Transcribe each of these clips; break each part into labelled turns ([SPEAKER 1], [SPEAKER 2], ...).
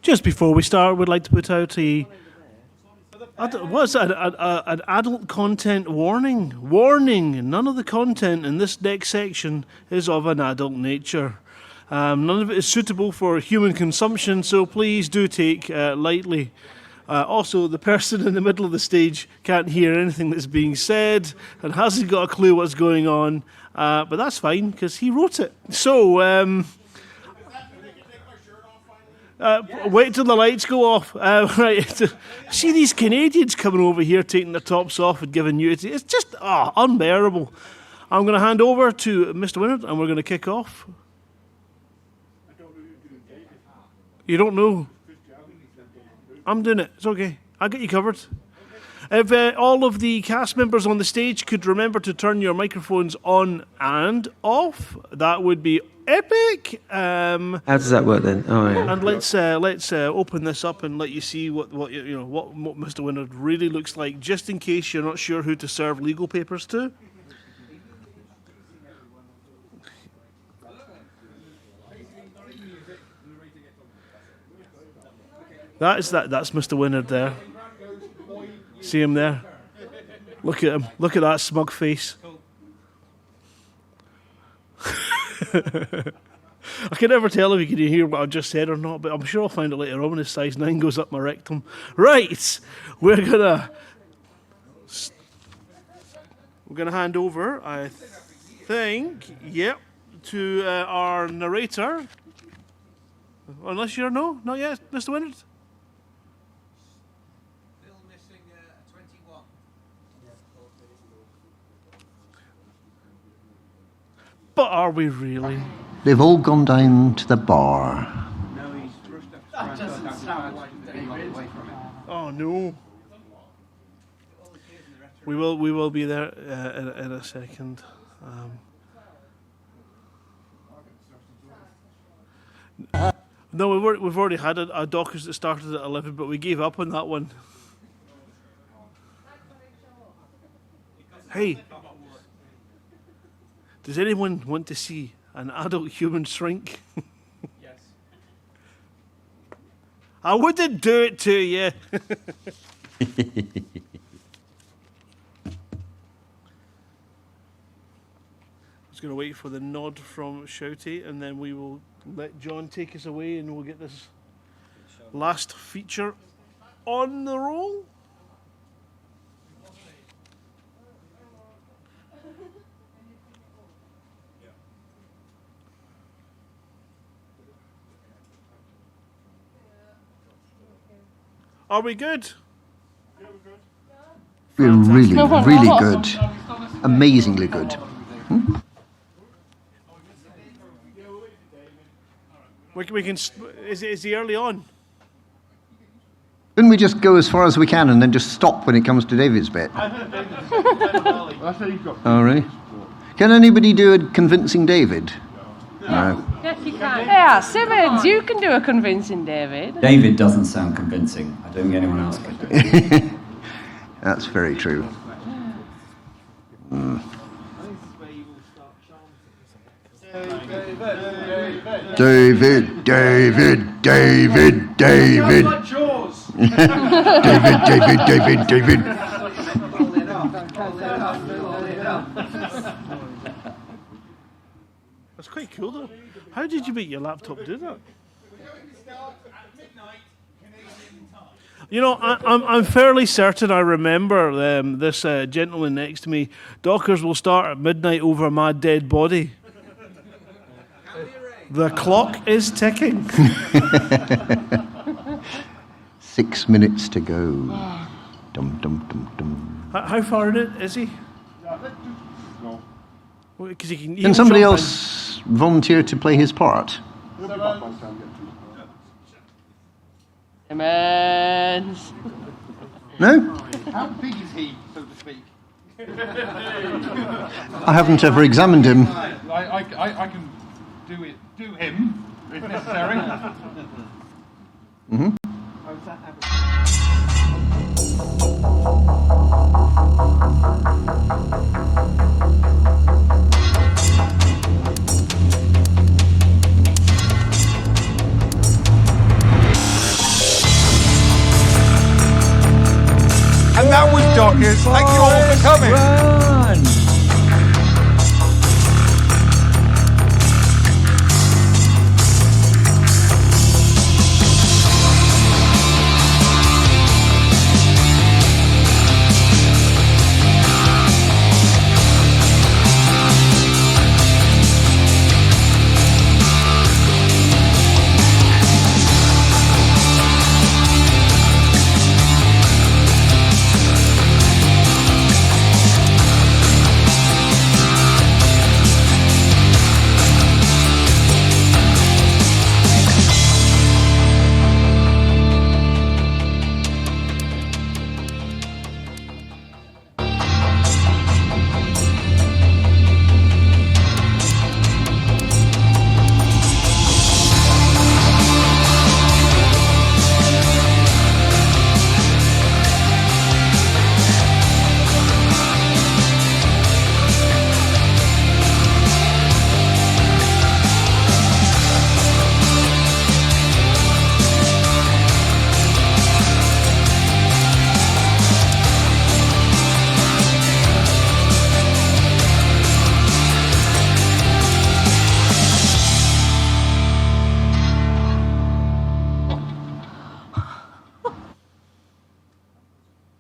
[SPEAKER 1] Just before we start, we'd like to put out what's that? An adult content warning. Warning! None of the content in this next section is of an adult nature. None of it is suitable for human consumption, so please do take lightly. Also, the person in the middle of the stage can't hear anything that's being said and hasn't got a clue what's going on, but that's fine because he wrote it. So, wait till the lights go off. Right. See these Canadians coming over here taking their tops off and giving nudity. It's just unbearable. I'm going to hand over to Mr. Winard and we're going to kick off. You don't know? I'm doing it. It's okay. I'll get you covered. If all of the cast members on the stage could remember to turn your microphones on and off, that would be epic.
[SPEAKER 2] How does that work then? Oh yeah.
[SPEAKER 1] And let's open this up and let you see what Mr. Winard really looks like, just in case you're not sure who to serve legal papers to. That's Mr. Winard there. See him there? Look at him. Look at that smug face. I can never tell if you can hear what I just said or not, but I'm sure I'll find it later on when his size 9 goes up my rectum. Right, we're gonna hand over, I think, to our narrator. Unless you're not yet, Mr. Winard. But are we really?
[SPEAKER 3] They've all gone down to the bar.
[SPEAKER 1] Oh no. We will be there in a second. No, we've already had a Dockers that started at 11, but we gave up on that one. Hey. Does anyone want to see an adult human shrink?
[SPEAKER 4] Yes.
[SPEAKER 1] I wouldn't do it to you. I was going to wait for the nod from Shouty, and then we will let John take us away, and we'll get this last feature on the roll. Are we good?
[SPEAKER 3] We're really, really good. Amazingly good.
[SPEAKER 1] We can. Is he early on?
[SPEAKER 3] Couldn't we just go as far as we can and then just stop when it comes to David's bit? Oh, really? Can anybody do a convincing David? No.
[SPEAKER 5] Yes, you can. Yeah, Simmons, you can do a convincing David.
[SPEAKER 6] David doesn't sound convincing. I don't think anyone else can do it.
[SPEAKER 3] That's very true. David, David, David, David. David, David.
[SPEAKER 1] That's quite cool, though. How did you make your laptop do that? You know, I'm fairly certain I remember this gentleman next to me. Dockers will start at midnight over my dead body. The clock is ticking.
[SPEAKER 3] 6 minutes to go. Dum dum dum dum.
[SPEAKER 1] How far in it is he? Because
[SPEAKER 3] Can somebody else volunteer to play his part?
[SPEAKER 5] Simmons.
[SPEAKER 3] No?
[SPEAKER 4] How big is he, so to speak?
[SPEAKER 3] I haven't ever examined him.
[SPEAKER 4] I can do him if necessary.
[SPEAKER 3] Mm-hmm.
[SPEAKER 4] And that was Dockers. Thank you all for coming.
[SPEAKER 6] Run!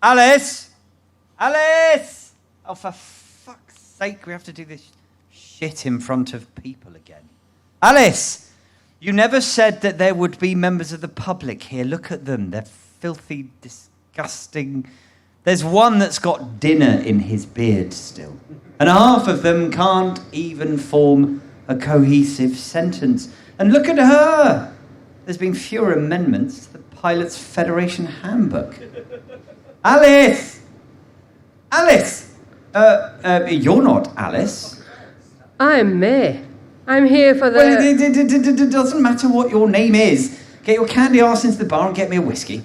[SPEAKER 7] Alice! Alice! Oh, for fuck's sake, we have to do this shit in front of people again. Alice! You never said that there would be members of the public here. Look at them. They're filthy, disgusting. There's one that's got dinner in his beard still. And half of them can't even form a cohesive sentence. And look at her! There's been fewer amendments to the Pilots Federation handbook. Alice! Alice! You're not Alice.
[SPEAKER 5] I'm May. I'm here for the...
[SPEAKER 7] Well, it doesn't matter what your name is. Get your candy arse into the bar and get me a whiskey.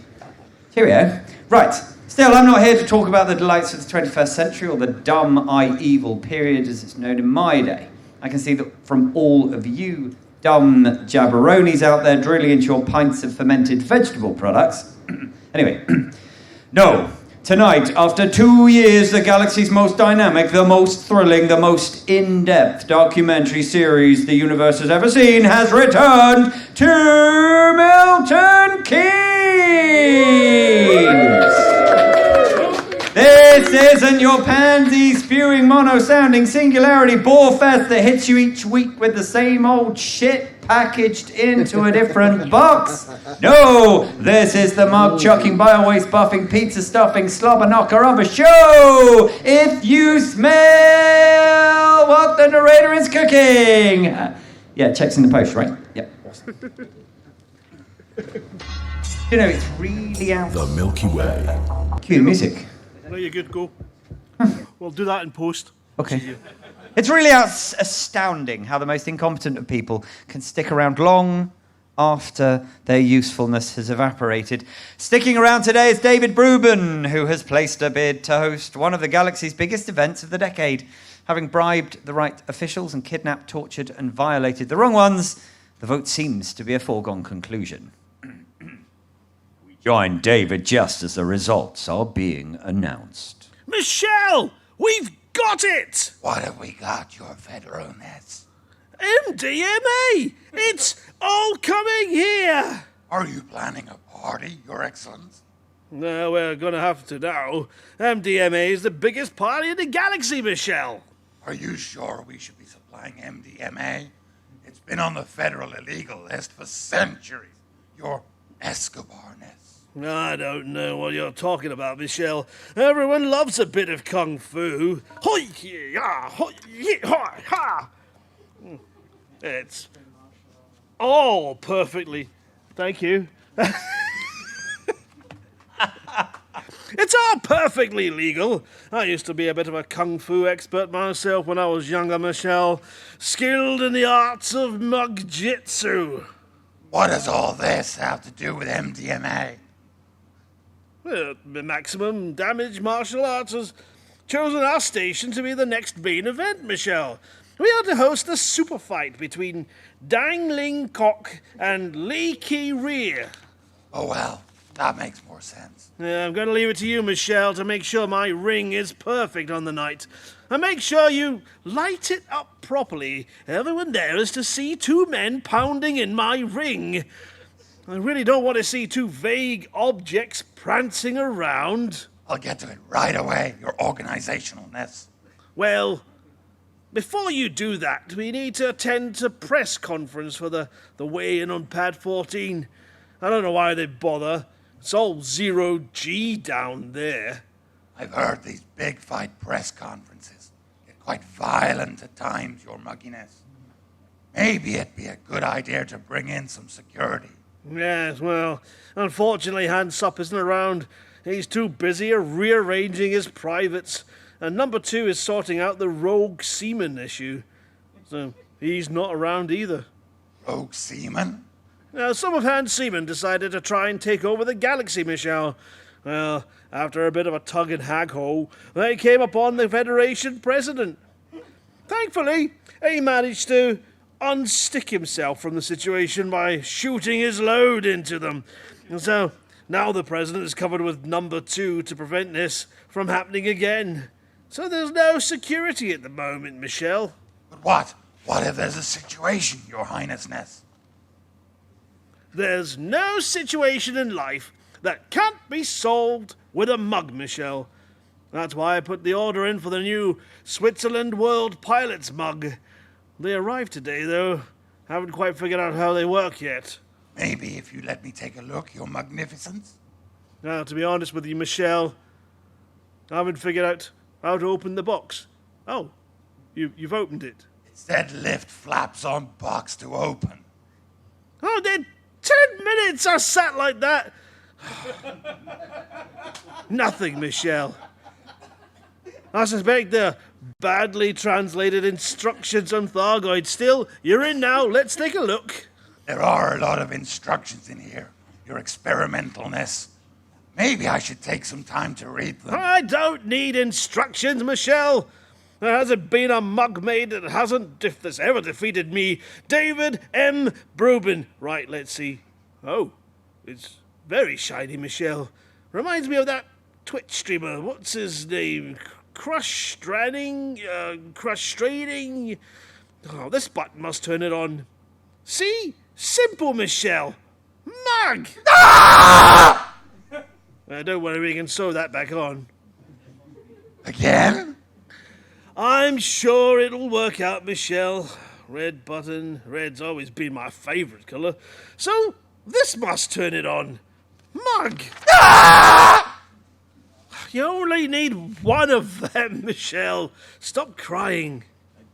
[SPEAKER 7] Cheerio. Right. Still, I'm not here to talk about the delights of the 21st century or the dumb, evil period as it's known in my day. I can see that from all of you dumb jabronis out there drilling into your pints of fermented vegetable products. Anyway... No, tonight, after 2 years, the galaxy's most dynamic, the most thrilling, the most in-depth documentary series the universe has ever seen has returned to Milton Keynes! This isn't your pansy-spewing, mono-sounding singularity bore fest that hits you each week with the same old shit packaged into a different box. No, this is the mug-chucking, bio-waste-buffing, pizza-stuffing slobber-knocker of a show. If you smell what the narrator is cooking. Yeah, checks in the post, right? Yep. Awesome. You know, it's really out.
[SPEAKER 8] The Milky Way.
[SPEAKER 7] Cue the music.
[SPEAKER 1] There you good, go. We'll do that in post.
[SPEAKER 7] Okay. It's really astounding how the most incompetent of people can stick around long after their usefulness has evaporated. Sticking around today is David Bruben, who has placed a bid to host one of the galaxy's biggest events of the decade. Having bribed the right officials and kidnapped, tortured, and violated the wrong ones, the vote seems to be a foregone conclusion. We join David just as the results are being announced.
[SPEAKER 1] Michelle! We've got it!
[SPEAKER 9] What have we got, your Federones?
[SPEAKER 1] MDMA! It's all coming here!
[SPEAKER 9] Are you planning a party, Your Excellence?
[SPEAKER 1] No, we're gonna have to now. MDMA is the biggest party in the galaxy, Michelle!
[SPEAKER 9] Are you sure we should be supplying MDMA? It's been on the federal illegal list for centuries. Your Escobar-ness.
[SPEAKER 1] I don't know what you're talking about, Michelle. Everyone loves a bit of kung fu. It's all perfectly... Thank you. It's all perfectly legal. I used to be a bit of a kung fu expert myself when I was younger, Michelle. Skilled in the arts of mug-jitsu.
[SPEAKER 9] What does all this have to do with MDMA?
[SPEAKER 1] The Maximum Damage Martial Arts has chosen our station to be the next main event, Michelle. We are to host a super fight between Dang Ling Kok and Lee Ki Rear.
[SPEAKER 9] Oh, well, That makes more sense.
[SPEAKER 1] Yeah, I'm going to leave it to you, Michelle, to make sure my ring is perfect on the night. And make sure you light it up properly. Everyone there is to see two men pounding in my ring. I really don't want to see two vague objects prancing around.
[SPEAKER 9] I'll get to it right away, your organizationalness.
[SPEAKER 1] Well, before you do that, we need to attend a press conference for the weigh-in on Pad 14. I don't know why they bother. It's all zero-G down there.
[SPEAKER 9] I've heard these big fight press conferences get quite violent at times, your mugginess. Maybe it'd be a good idea to bring in some security.
[SPEAKER 1] Yes, well, unfortunately Handsup isn't around. He's too busy rearranging his privates. And number 2 is sorting out the rogue seaman issue. So he's not around either.
[SPEAKER 9] Rogue seaman?
[SPEAKER 1] Now, some of Hans Seaman decided to try and take over the galaxy, Michelle. Well, after a bit of a tug and hag-ho, they came upon the Federation president. Thankfully, he managed to unstick himself from the situation by shooting his load into them. And so, now the president is covered with number 2 to prevent this from happening again. So there's no security at the moment, Michelle.
[SPEAKER 9] But what? What if there's a situation, your highnessness?
[SPEAKER 1] There's no situation in life that can't be solved with a mug, Michelle. That's why I put the order in for the new Switzerland World Pilots mug. They arrived today, though. Haven't quite figured out how they work yet.
[SPEAKER 9] Maybe if you let me take a look, your magnificence?
[SPEAKER 1] Now, to be honest with you, Michelle, I haven't figured out how to open the box. Oh, you've opened it.
[SPEAKER 9] It said lift flaps on box to open.
[SPEAKER 1] Oh, then 10 minutes I sat like that. Nothing, Michelle. I suspect they're badly translated instructions on Thargoid. Still, you're in now. Let's take a look.
[SPEAKER 9] There are a lot of instructions in here, your experimentalness. Maybe I should take some time to read them.
[SPEAKER 1] I don't need instructions, Michelle. There hasn't been a mug made that's ever defeated me. David M. Brubin. Right, let's see. Oh, it's very shiny, Michelle. Reminds me of that Twitch streamer. What's his name? Crush Straining? Oh, this button must turn it on. See? Simple, Michelle. Mug!
[SPEAKER 9] Ah!
[SPEAKER 1] Don't worry, we can sew that back on.
[SPEAKER 9] Again?
[SPEAKER 1] I'm sure it'll work out, Michelle. Red button. Red's always been my favourite colour. So, this must turn it on. Mug!
[SPEAKER 9] Ah!
[SPEAKER 1] You only need one of them, Michelle. Stop crying.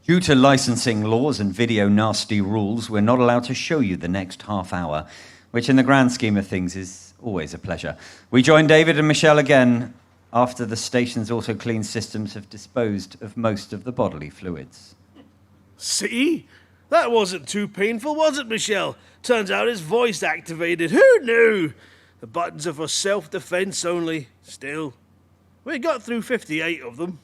[SPEAKER 7] Due to licensing laws and video nasty rules, we're not allowed to show you the next half hour, which in the grand scheme of things is always a pleasure. We join David and Michelle again after the station's auto-clean systems have disposed of most of the bodily fluids.
[SPEAKER 1] See? That wasn't too painful, was it, Michelle? Turns out it's voice activated. Who knew? The buttons are for self-defense only. Still, we got through 58 of them.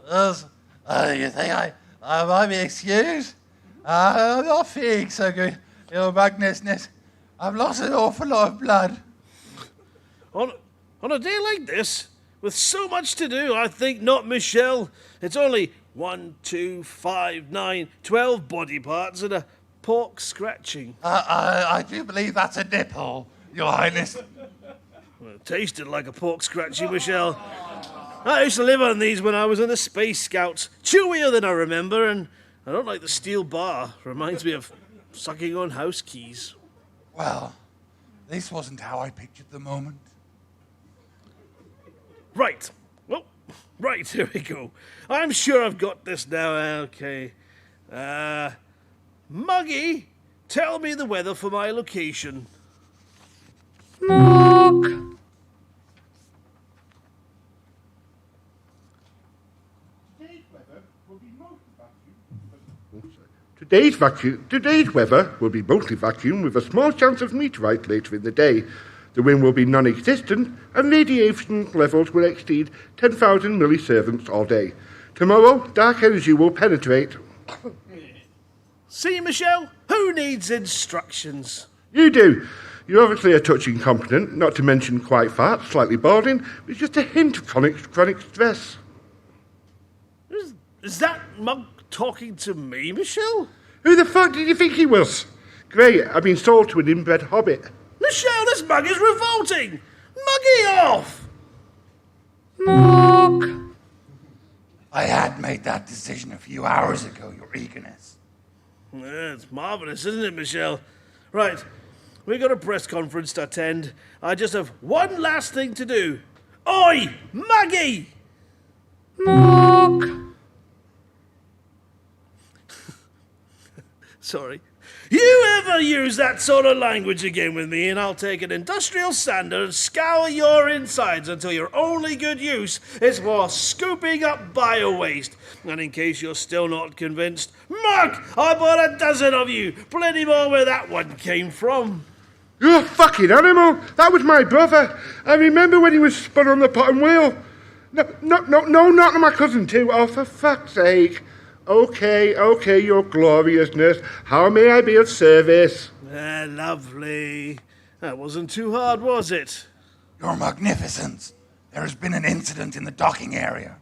[SPEAKER 4] You think I might be excused? I'm not feeling so good, your magnificence. I've lost an awful lot of blood.
[SPEAKER 1] On a day like this, with so much to do, I think not, Michelle. It's only 1, 2, 5, 9, 12 body parts and a pork scratching.
[SPEAKER 9] I do believe that's a nipple, your highness.
[SPEAKER 1] Well, it tasted like a pork scratching, Michelle. I used to live on these when I was in the Space Scouts. Chewier than I remember, and I don't like the steel bar. Reminds me of sucking on house keys.
[SPEAKER 9] Well, this wasn't how I pictured the moment.
[SPEAKER 1] Right. Well, right, here we go. I'm sure I've got this now. Okay. Muggy, tell me the weather for my location.
[SPEAKER 5] Mug.
[SPEAKER 8] Today's weather will be mostly vacuum with a small chance of meteorite later in the day. The wind will be non-existent and radiation levels will exceed 10,000 millisieverts all day. Tomorrow, dark energy will penetrate.
[SPEAKER 1] See, Michelle? Who needs instructions?
[SPEAKER 8] You do. You're obviously a touch incompetent, not to mention quite fat, slightly balding, with just a hint of chronic stress.
[SPEAKER 1] Is that mug talking to me, Michelle?
[SPEAKER 8] Who the fuck did you think he was? Great, I've been sold to an inbred hobbit.
[SPEAKER 1] Michelle, this mug is revolting! Muggy off!
[SPEAKER 9] Mug. I had made that decision a few hours ago, your eagerness.
[SPEAKER 1] Yeah, it's marvellous, isn't it, Michelle? Right, we got a press conference to attend. I just have one last thing to do. Oi, Maggie!
[SPEAKER 9] Mug.
[SPEAKER 1] Sorry. You ever use that sort of language again with me, and I'll take an industrial sander and scour your insides until your only good use is for scooping up bio-waste. And in case you're still not convinced, Mark, I bought a dozen of you. Plenty more where that one came from.
[SPEAKER 8] You're a fucking animal. That was my brother. I remember when he was spun on the pot and wheel. No, not my cousin too. Oh, for fuck's sake. Okay, your gloriousness. How may I be of service?
[SPEAKER 1] Lovely. That wasn't too hard, was it?
[SPEAKER 9] Your Magnificence, there has been an incident in the docking area.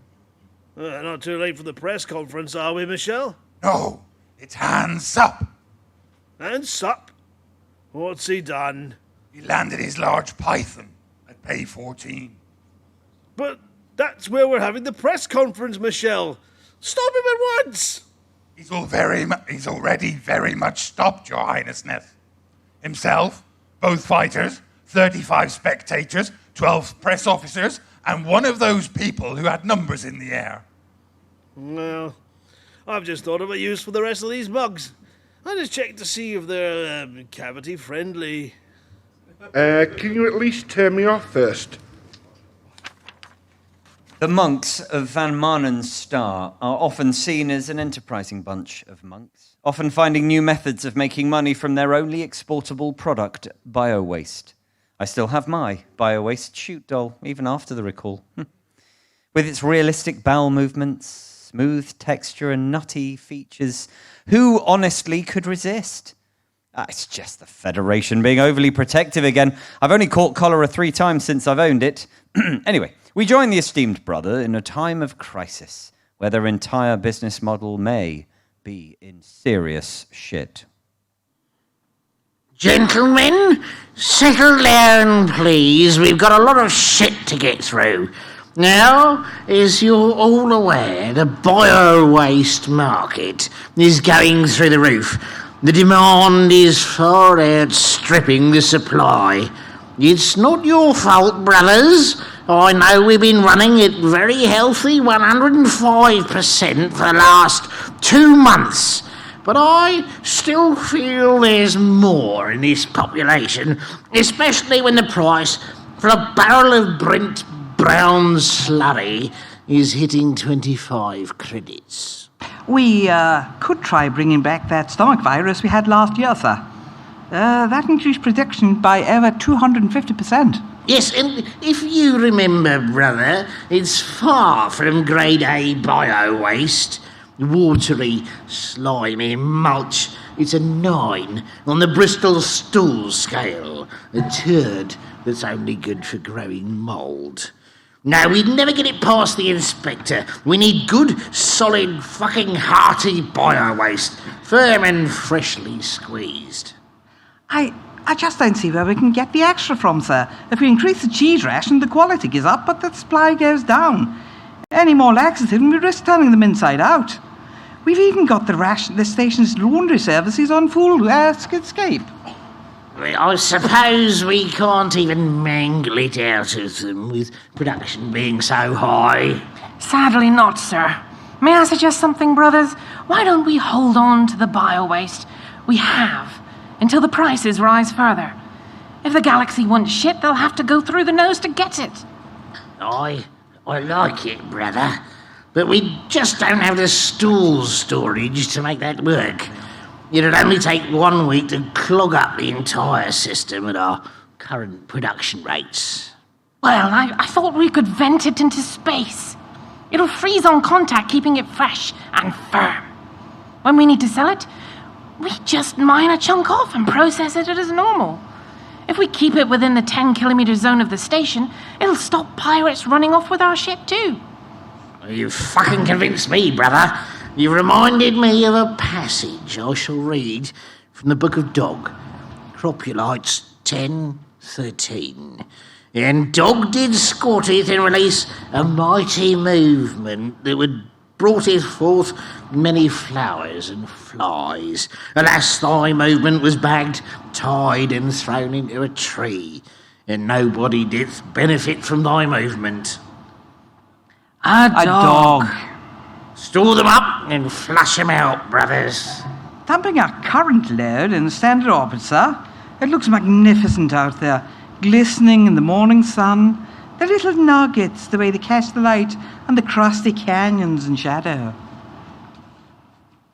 [SPEAKER 1] Not too late for the press conference, are we, Michelle?
[SPEAKER 9] No, it's hands up.
[SPEAKER 1] Hands up? What's he done?
[SPEAKER 9] He landed his large python at Bay 14.
[SPEAKER 1] But that's where we're having the press conference, Michelle. Stop him at once!
[SPEAKER 9] He's already very much stopped, Your Highnessness. Himself, both fighters, 35 spectators, 12 press officers, and one of those people who had numbers in the air.
[SPEAKER 1] Well, I've just thought of a use for the rest of these mugs. I just checked to see if they're cavity-friendly.
[SPEAKER 8] Can you at least turn me off first?
[SPEAKER 7] The monks of Van Marnen's Star are often seen as an enterprising bunch of monks, often finding new methods of making money from their only exportable product, bio-waste. I still have my bio-waste shoot doll, even after the recall. With its realistic bowel movements, smooth texture and nutty features, who honestly could resist? It's just the Federation being overly protective again. I've only caught cholera 3 times since I've owned it. Anyway, we join the esteemed brother in a time of crisis, where their entire business model may be in serious shit.
[SPEAKER 10] Gentlemen, settle down, please. We've got a lot of shit to get through. Now, as you're all aware, the bio-waste market is going through the roof. The demand is far outstripping the supply. It's not your fault, brothers. I know we've been running at very healthy 105% for the last 2 months. But I still feel there's more in this population, especially when the price for a barrel of Brent brown slurry is hitting 25 credits.
[SPEAKER 11] We could try bringing back that stomach virus we had last year, sir. That increased production by over 250%.
[SPEAKER 10] Yes, and if you remember, brother, it's far from grade A bio-waste. Watery, slimy mulch. It's a 9 on the Bristol stool scale. A turd that's only good for growing mould. No, we'd never get it past the inspector. We need good, solid, fucking hearty bio-waste. Firm and freshly squeezed.
[SPEAKER 11] I just don't see where we can get the extra from, sir. If we increase the cheese ration, the quality goes up, but the supply goes down. Any more laxative and we risk turning them inside out. We've even got the station's laundry services on full escape.
[SPEAKER 10] I suppose we can't even mangle it out of them with production being so high.
[SPEAKER 5] Sadly not, sir. May I suggest something, brothers? Why don't we hold on to the bio-waste we have until the prices rise further? If the galaxy wants shit, they'll have to go through the nose to get it.
[SPEAKER 10] I like it, brother. But we just don't have the stool storage to make that work. It'd only take 1 week to clog up the entire system at our current production rates.
[SPEAKER 5] Well, I thought we could vent it into space. It'll freeze on contact, keeping it fresh and firm. When we need to sell it, we just mine a chunk off and process it as normal. If we keep it within the 10-kilometre zone of the station, it'll stop pirates running off with our ship too.
[SPEAKER 10] You fucking convinced me, brother. You reminded me of a passage I shall read from the Book of Dog, Cropulites 10:13. And Dog did scorteth and release a mighty movement that would broughteth forth many flowers and flies. Alas, thy movement was bagged, tied, and thrown into a tree, and nobody didst benefit from thy movement.
[SPEAKER 11] A dog.
[SPEAKER 10] Store them up and flush them out, brothers.
[SPEAKER 11] Dumping our current load in the standard orbit, sir. It looks magnificent out there, glistening in the morning sun. The little nuggets, the way they catch the light, and the crusty canyons and shadow.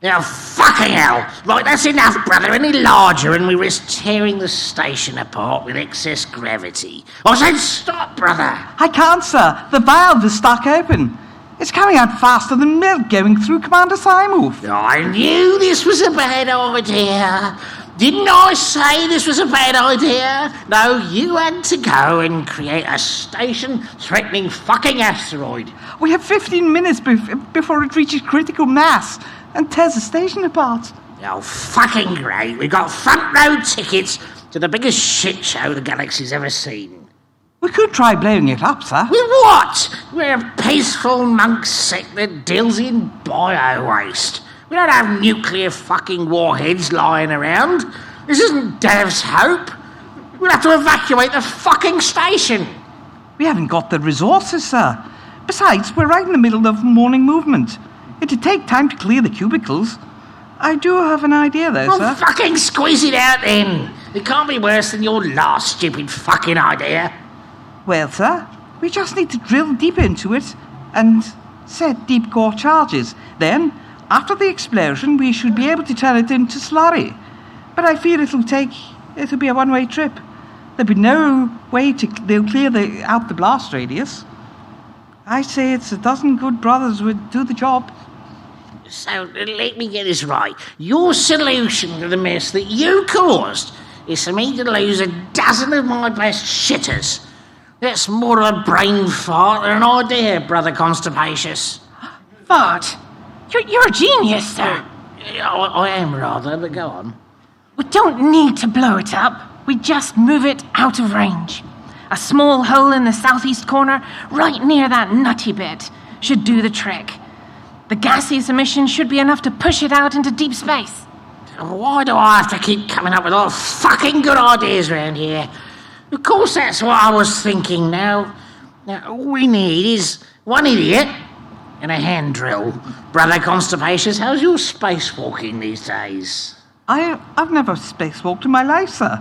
[SPEAKER 10] Now, fucking hell! Right, that's enough, brother. Any larger and we risk tearing the station apart with excess gravity. I said stop, brother!
[SPEAKER 11] I can't, sir. The valve is stuck open. It's coming out faster than milk going through Commander Simoof.
[SPEAKER 10] I knew this was a bad idea. Didn't I say this was a bad idea? No, you had to go and create a station-threatening fucking asteroid.
[SPEAKER 11] We have 15 minutes before it reaches critical mass and tears the station apart.
[SPEAKER 10] Oh, fucking great. We've got front row tickets to the biggest shit show the galaxy's ever seen.
[SPEAKER 11] We could try blowing it up, sir.
[SPEAKER 10] With what? We're a peaceful monk sect that deals in bio-waste. We don't have nuclear fucking warheads lying around. This isn't Dev's Hope. We'll have to evacuate the fucking station.
[SPEAKER 11] We haven't got the resources, sir. Besides, we're right in the middle of morning movement. It'd take time to clear the cubicles. I do have an idea, though,
[SPEAKER 10] Well,
[SPEAKER 11] sir.
[SPEAKER 10] fucking squeeze it out then. It can't be worse than your last stupid fucking idea.
[SPEAKER 11] Well, sir, we just need to drill deep into it and set deep core charges. Then, after the explosion, we should be able to turn it into slurry. But I fear it'll be a one-way trip. There'll be no way they'll clear out the blast radius. I say it's a dozen good brothers would do the job.
[SPEAKER 10] So, let me get this right. Your solution to the mess that you caused is for me to lose a dozen of my best shitters. That's more of a brain fart than an idea, Brother Constipacious.
[SPEAKER 5] Fart? You're a genius, sir.
[SPEAKER 10] I am rather, but go on.
[SPEAKER 5] We don't need to blow it up. We just move it out of range. A small hole in the southeast corner, right near that nutty bit, should do the trick. The gaseous emission should be enough to push it out into deep space.
[SPEAKER 10] Why do I have to keep coming up with all fucking good ideas around here? Of course that's what I was thinking now. Now, all we need is one idiot and a hand drill. Brother Constipacious, how's your spacewalking these days?
[SPEAKER 11] I've never spacewalked in my life, sir.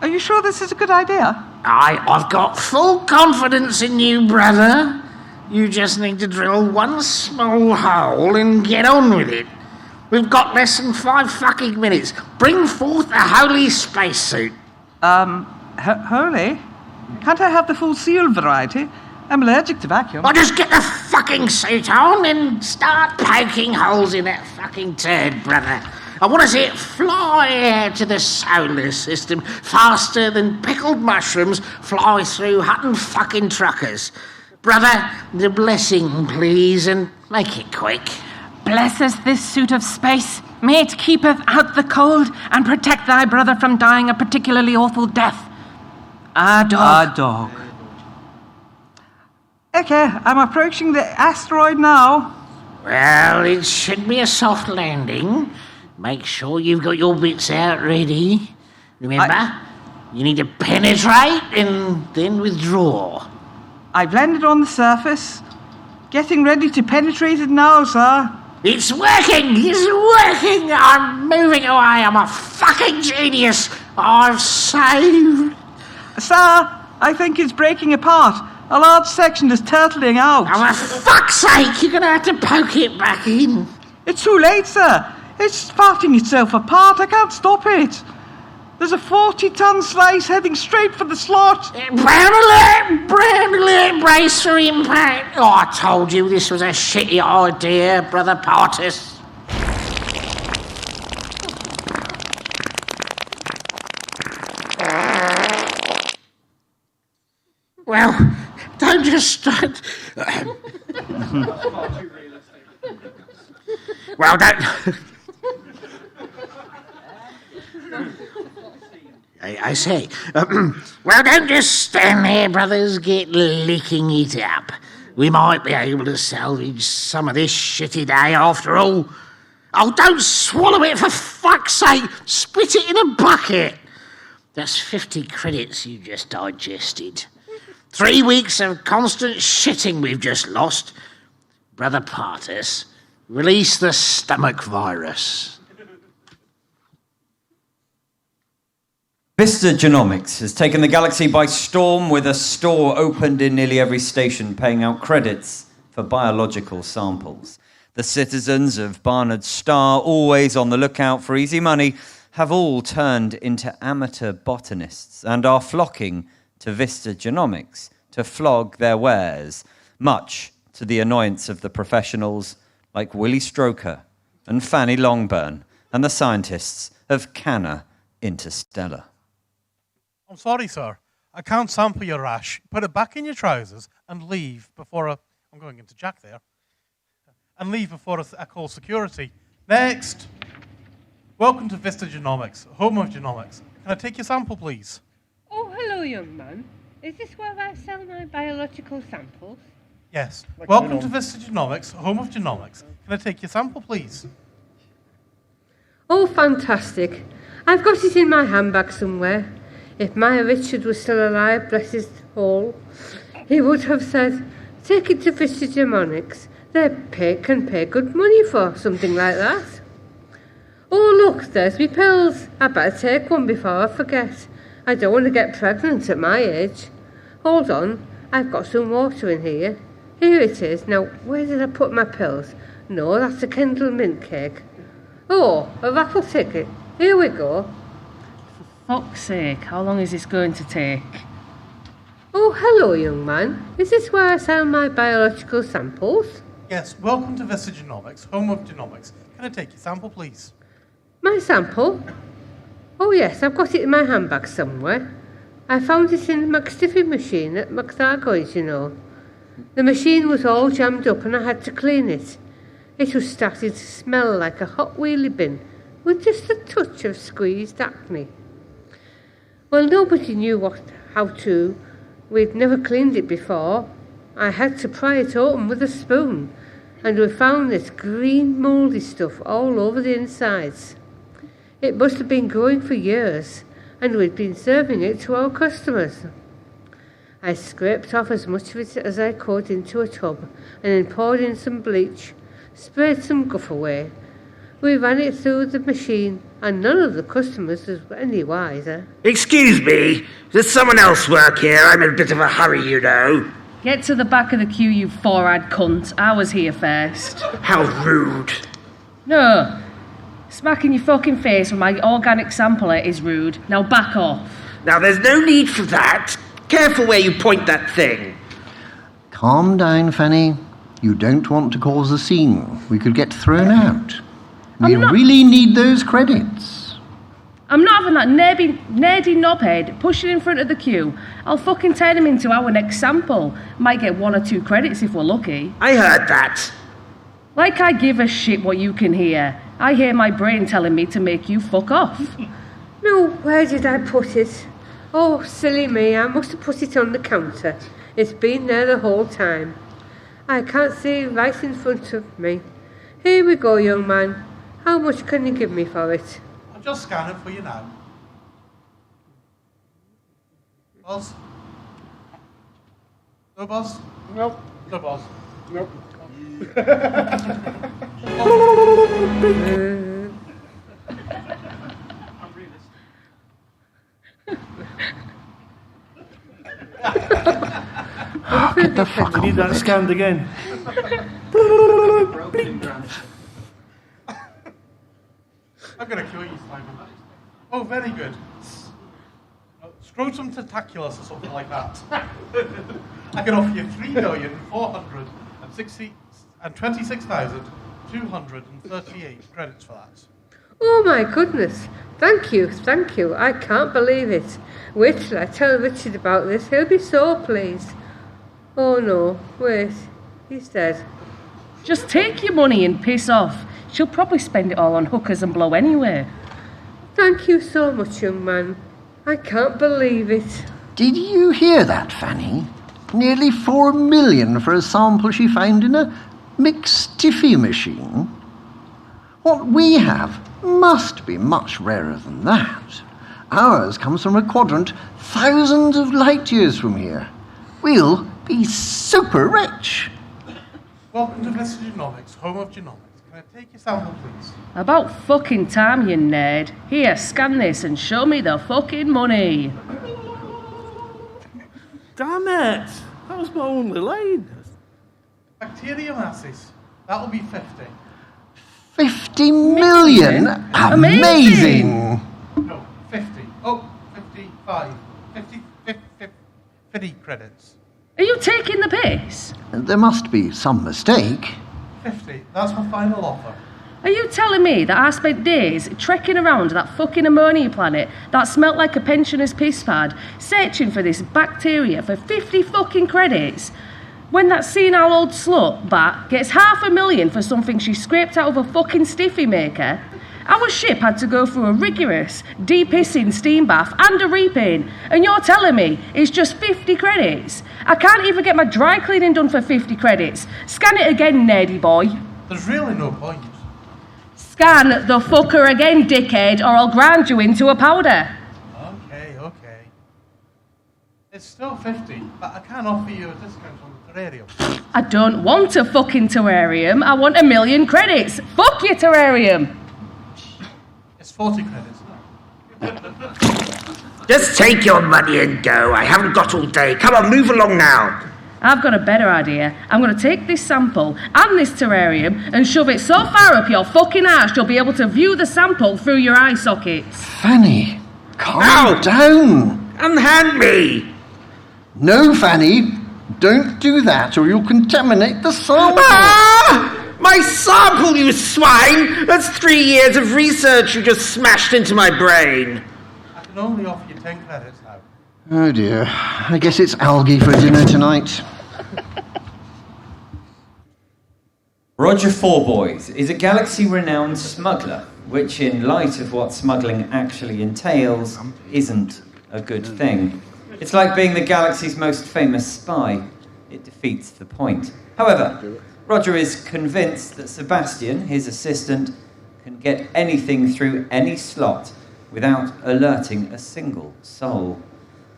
[SPEAKER 11] Are you sure this is a good idea?
[SPEAKER 10] I've got full confidence in you, brother. You just need to drill one small hole and get on with it. We've got less than 5 fucking minutes. Bring forth the holy spacesuit.
[SPEAKER 11] Holy? Can't I have the full seal variety? I'm allergic to vacuum.
[SPEAKER 10] I'll just get the fucking suit on and start poking holes in that fucking turd, brother. I want to see it fly out to the solar system faster than pickled mushrooms fly through Hutton fucking truckers. Brother, the blessing, please, and make it quick.
[SPEAKER 5] Bless us this suit of space. May it keepeth out the cold and protect thy brother from dying a particularly awful death. A dog.
[SPEAKER 11] A dog. Okay, I'm approaching the asteroid now.
[SPEAKER 10] Well, it should be a soft landing. Make sure you've got your bits out ready. Remember, you need to penetrate and then withdraw.
[SPEAKER 11] I've landed on the surface. Getting ready to penetrate it now, sir.
[SPEAKER 10] It's working! It's working! I'm moving away. I'm a fucking genius. I've saved.
[SPEAKER 11] Sir, I think it's breaking apart. A large section is turtling out.
[SPEAKER 10] Oh, for fuck's sake, you're going to have to poke it back in.
[SPEAKER 11] It's too late, sir. It's farting itself apart. I can't stop it. There's a 40-ton slice heading straight for the slot.
[SPEAKER 10] Brown alert, brace for impact. Oh, I told you this was a shitty idea, Brother Partus. Well, don't just... well, don't... I say, well, don't just stand there, brothers, get licking it up. We might be able to salvage some of this shitty day after all. Oh, don't swallow it, for fuck's sake! Spit it in a bucket! That's 50 credits you just digested. 3 weeks of constant shitting we've just lost. Brother Partus, release the stomach virus.
[SPEAKER 7] Vista Genomics has taken the galaxy by storm, with a store opened in nearly every station paying out credits for biological samples. The citizens of Barnard Star, always on the lookout for easy money, have all turned into amateur botanists and are flocking to Vista Genomics to flog their wares, much to the annoyance of the professionals like Willie Stroker and Fanny Longburn and the scientists of Canna Interstellar.
[SPEAKER 12] I'm sorry, sir. I can't sample your rash. Put it back in your trousers and leave before I'm going into Jack there. And leave before I call security. Next. Welcome to Vista Genomics, home of genomics. Can I take your sample, please?
[SPEAKER 13] Oh, hello, young man. Is this where I sell my biological samples?
[SPEAKER 12] Yes. Welcome to Vista Genomics, home of genomics. Can I take your sample, please?
[SPEAKER 13] Oh, fantastic. I've got it in my handbag somewhere. If my Richard was still alive, bless his soul, he would have said, take it to Vista Genomics. They can pay good money for something like that. Oh, look, there's me pills. I better take one before I forget. I don't want to get pregnant at my age. Hold on, I've got some water in here. Here it is. Now, where did I put my pills? No, that's a Kendall mint cake. Oh, a raffle ticket. Here we go.
[SPEAKER 5] For fuck's sake, how long is this going to take?
[SPEAKER 13] Oh, hello, young man. Is this where I sell my biological samples?
[SPEAKER 12] Yes, welcome to Vista Genomics, home of genomics. Can I take your sample, please?
[SPEAKER 13] My sample? Oh, yes, I've got it in my handbag somewhere. I found it in the McStiffy machine at McThargoy's, you know. The machine was all jammed up and I had to clean it. It was starting to smell like a hot wheelie bin with just a touch of squeezed acne. Well, nobody knew how to. We'd never cleaned it before. I had to pry it open with a spoon, and we found this green mouldy stuff all over the insides. It must have been growing for years, and we'd been serving it to our customers. I scraped off as much of it as I could into a tub, and then poured in some bleach, sprayed some guff away. We ran it through the machine, and none of the customers was any wiser.
[SPEAKER 10] Excuse me, does someone else work here? I'm in a bit of a hurry, you know.
[SPEAKER 5] Get to the back of the queue, you four-eyed cunt. I was here first.
[SPEAKER 10] How rude.
[SPEAKER 5] No. Smacking your fucking face with my organic sampler is rude. Now back off.
[SPEAKER 10] Now, there's no need for that. Careful where you point that thing.
[SPEAKER 3] Calm down, Fanny. You don't want to cause a scene. We could get thrown out. We really need those credits.
[SPEAKER 5] I'm not having that nerdy knobhead pushing in front of the queue. I'll fucking turn him into our next sample. Might get 1 or 2 credits if we're lucky.
[SPEAKER 10] I heard that.
[SPEAKER 5] Like I give a shit what you can hear. I hear my brain telling me to make you fuck off.
[SPEAKER 13] No, where did I put it? Oh, silly me, I must have put it on the counter. It's been there the whole time. I can't see it right in front of me. Here we go, young man. How much can you give me for it?
[SPEAKER 12] I'll just scan it for you now. Buzz? No buzz?
[SPEAKER 1] Nope.
[SPEAKER 12] No buzz?
[SPEAKER 1] Nope.
[SPEAKER 3] Get the fuck
[SPEAKER 1] We need that scanned again.
[SPEAKER 12] I'm going to kill you, Simon. Oh, very good. Scrotum tentaculus or something like that. I can offer you 3,426,238 credits for that.
[SPEAKER 13] Oh my goodness. Thank you. I can't believe it. Wait till I tell Richard about this. He'll be so pleased. Oh no, wait. He's dead.
[SPEAKER 14] Just take your money and piss off. She'll probably spend it all on hookers and blow anyway.
[SPEAKER 13] Thank you so much, young man. I can't believe it.
[SPEAKER 3] Did you hear that, Fanny? Nearly 4 million for a sample she found in a McStiffy machine. What we have must be much rarer than that. Ours comes from a quadrant thousands of light years from here. We'll be super rich.
[SPEAKER 12] Welcome to Blessed Genomics, home of genomics. Can I take your sample, please?
[SPEAKER 14] About fucking time, you nerd. Here, scan this and show me the fucking money.
[SPEAKER 1] Damn it! That was my only line.
[SPEAKER 12] Bacterium assays. That'll be 50.
[SPEAKER 3] 50 million? Amazing!
[SPEAKER 12] No, 50. Oh, 55. 50 credits.
[SPEAKER 14] Are you taking the piss?
[SPEAKER 3] There must be some mistake.
[SPEAKER 12] 50. That's my final offer.
[SPEAKER 14] Are you telling me that I spent days trekking around that fucking ammonia planet that smelt like a pensioner's piss pad, searching for this bacteria for 50 fucking credits, when that senile old slut, Bat, gets $500,000 for something she scraped out of a fucking stiffy maker? Our ship had to go through a rigorous de-pissing steam bath and a repaint, and you're telling me it's just 50 credits? I can't even get my dry cleaning done for 50 credits. Scan it again, nerdy boy.
[SPEAKER 12] There's really no point.
[SPEAKER 14] Scan the fucker again, dickhead, or I'll grind you into a powder.
[SPEAKER 12] Okay. It's still 50, but I can offer you a discount on the terrarium.
[SPEAKER 14] I don't want a fucking terrarium. I want 1 million credits. Fuck your terrarium.
[SPEAKER 12] It's 40 credits now.
[SPEAKER 10] Just take your money and go. I haven't got all day. Come on, move along now.
[SPEAKER 14] I've got a better idea. I'm going to take this sample and this terrarium and shove it so far up your fucking arse you'll be able to view the sample through your eye sockets.
[SPEAKER 3] Fanny, calm down.
[SPEAKER 10] Unhand me.
[SPEAKER 3] No, Fanny, don't do that or you'll contaminate the sample.
[SPEAKER 10] Ah! My sample, you swine! That's 3 years of research you just smashed into my brain.
[SPEAKER 12] I can only offer you 10 credits now.
[SPEAKER 3] Oh dear, I guess it's algae for dinner tonight.
[SPEAKER 7] Roger Fourboys is a galaxy-renowned smuggler, which, in light of what smuggling actually entails, isn't a good thing. It's like being the galaxy's most famous spy. It defeats the point. However, Roger is convinced that Sebastian, his assistant, can get anything through any slot without alerting a single soul.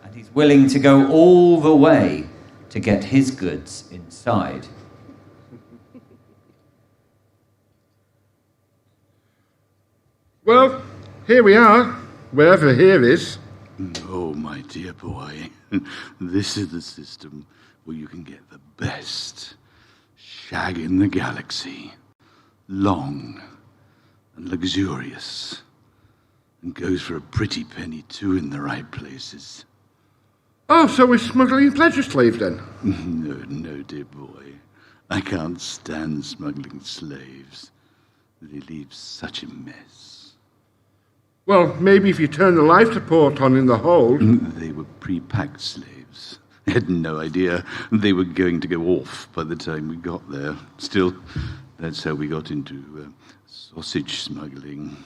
[SPEAKER 7] And he's willing to go all the way to get his goods inside.
[SPEAKER 8] Well, here we are, wherever here is.
[SPEAKER 15] Oh, my dear boy, this is the system where you can get the best shag in the galaxy. Long and luxurious. And goes for a pretty penny, too, in the right places.
[SPEAKER 8] Oh, so we're smuggling pleasure slaves, then?
[SPEAKER 15] No, dear boy. I can't stand smuggling slaves. They leave such a mess.
[SPEAKER 8] Well, maybe if you turn the life support on in the hold.
[SPEAKER 15] They were pre-packed slaves. I had no idea they were going to go off by the time we got there. Still, that's how we got into sausage smuggling.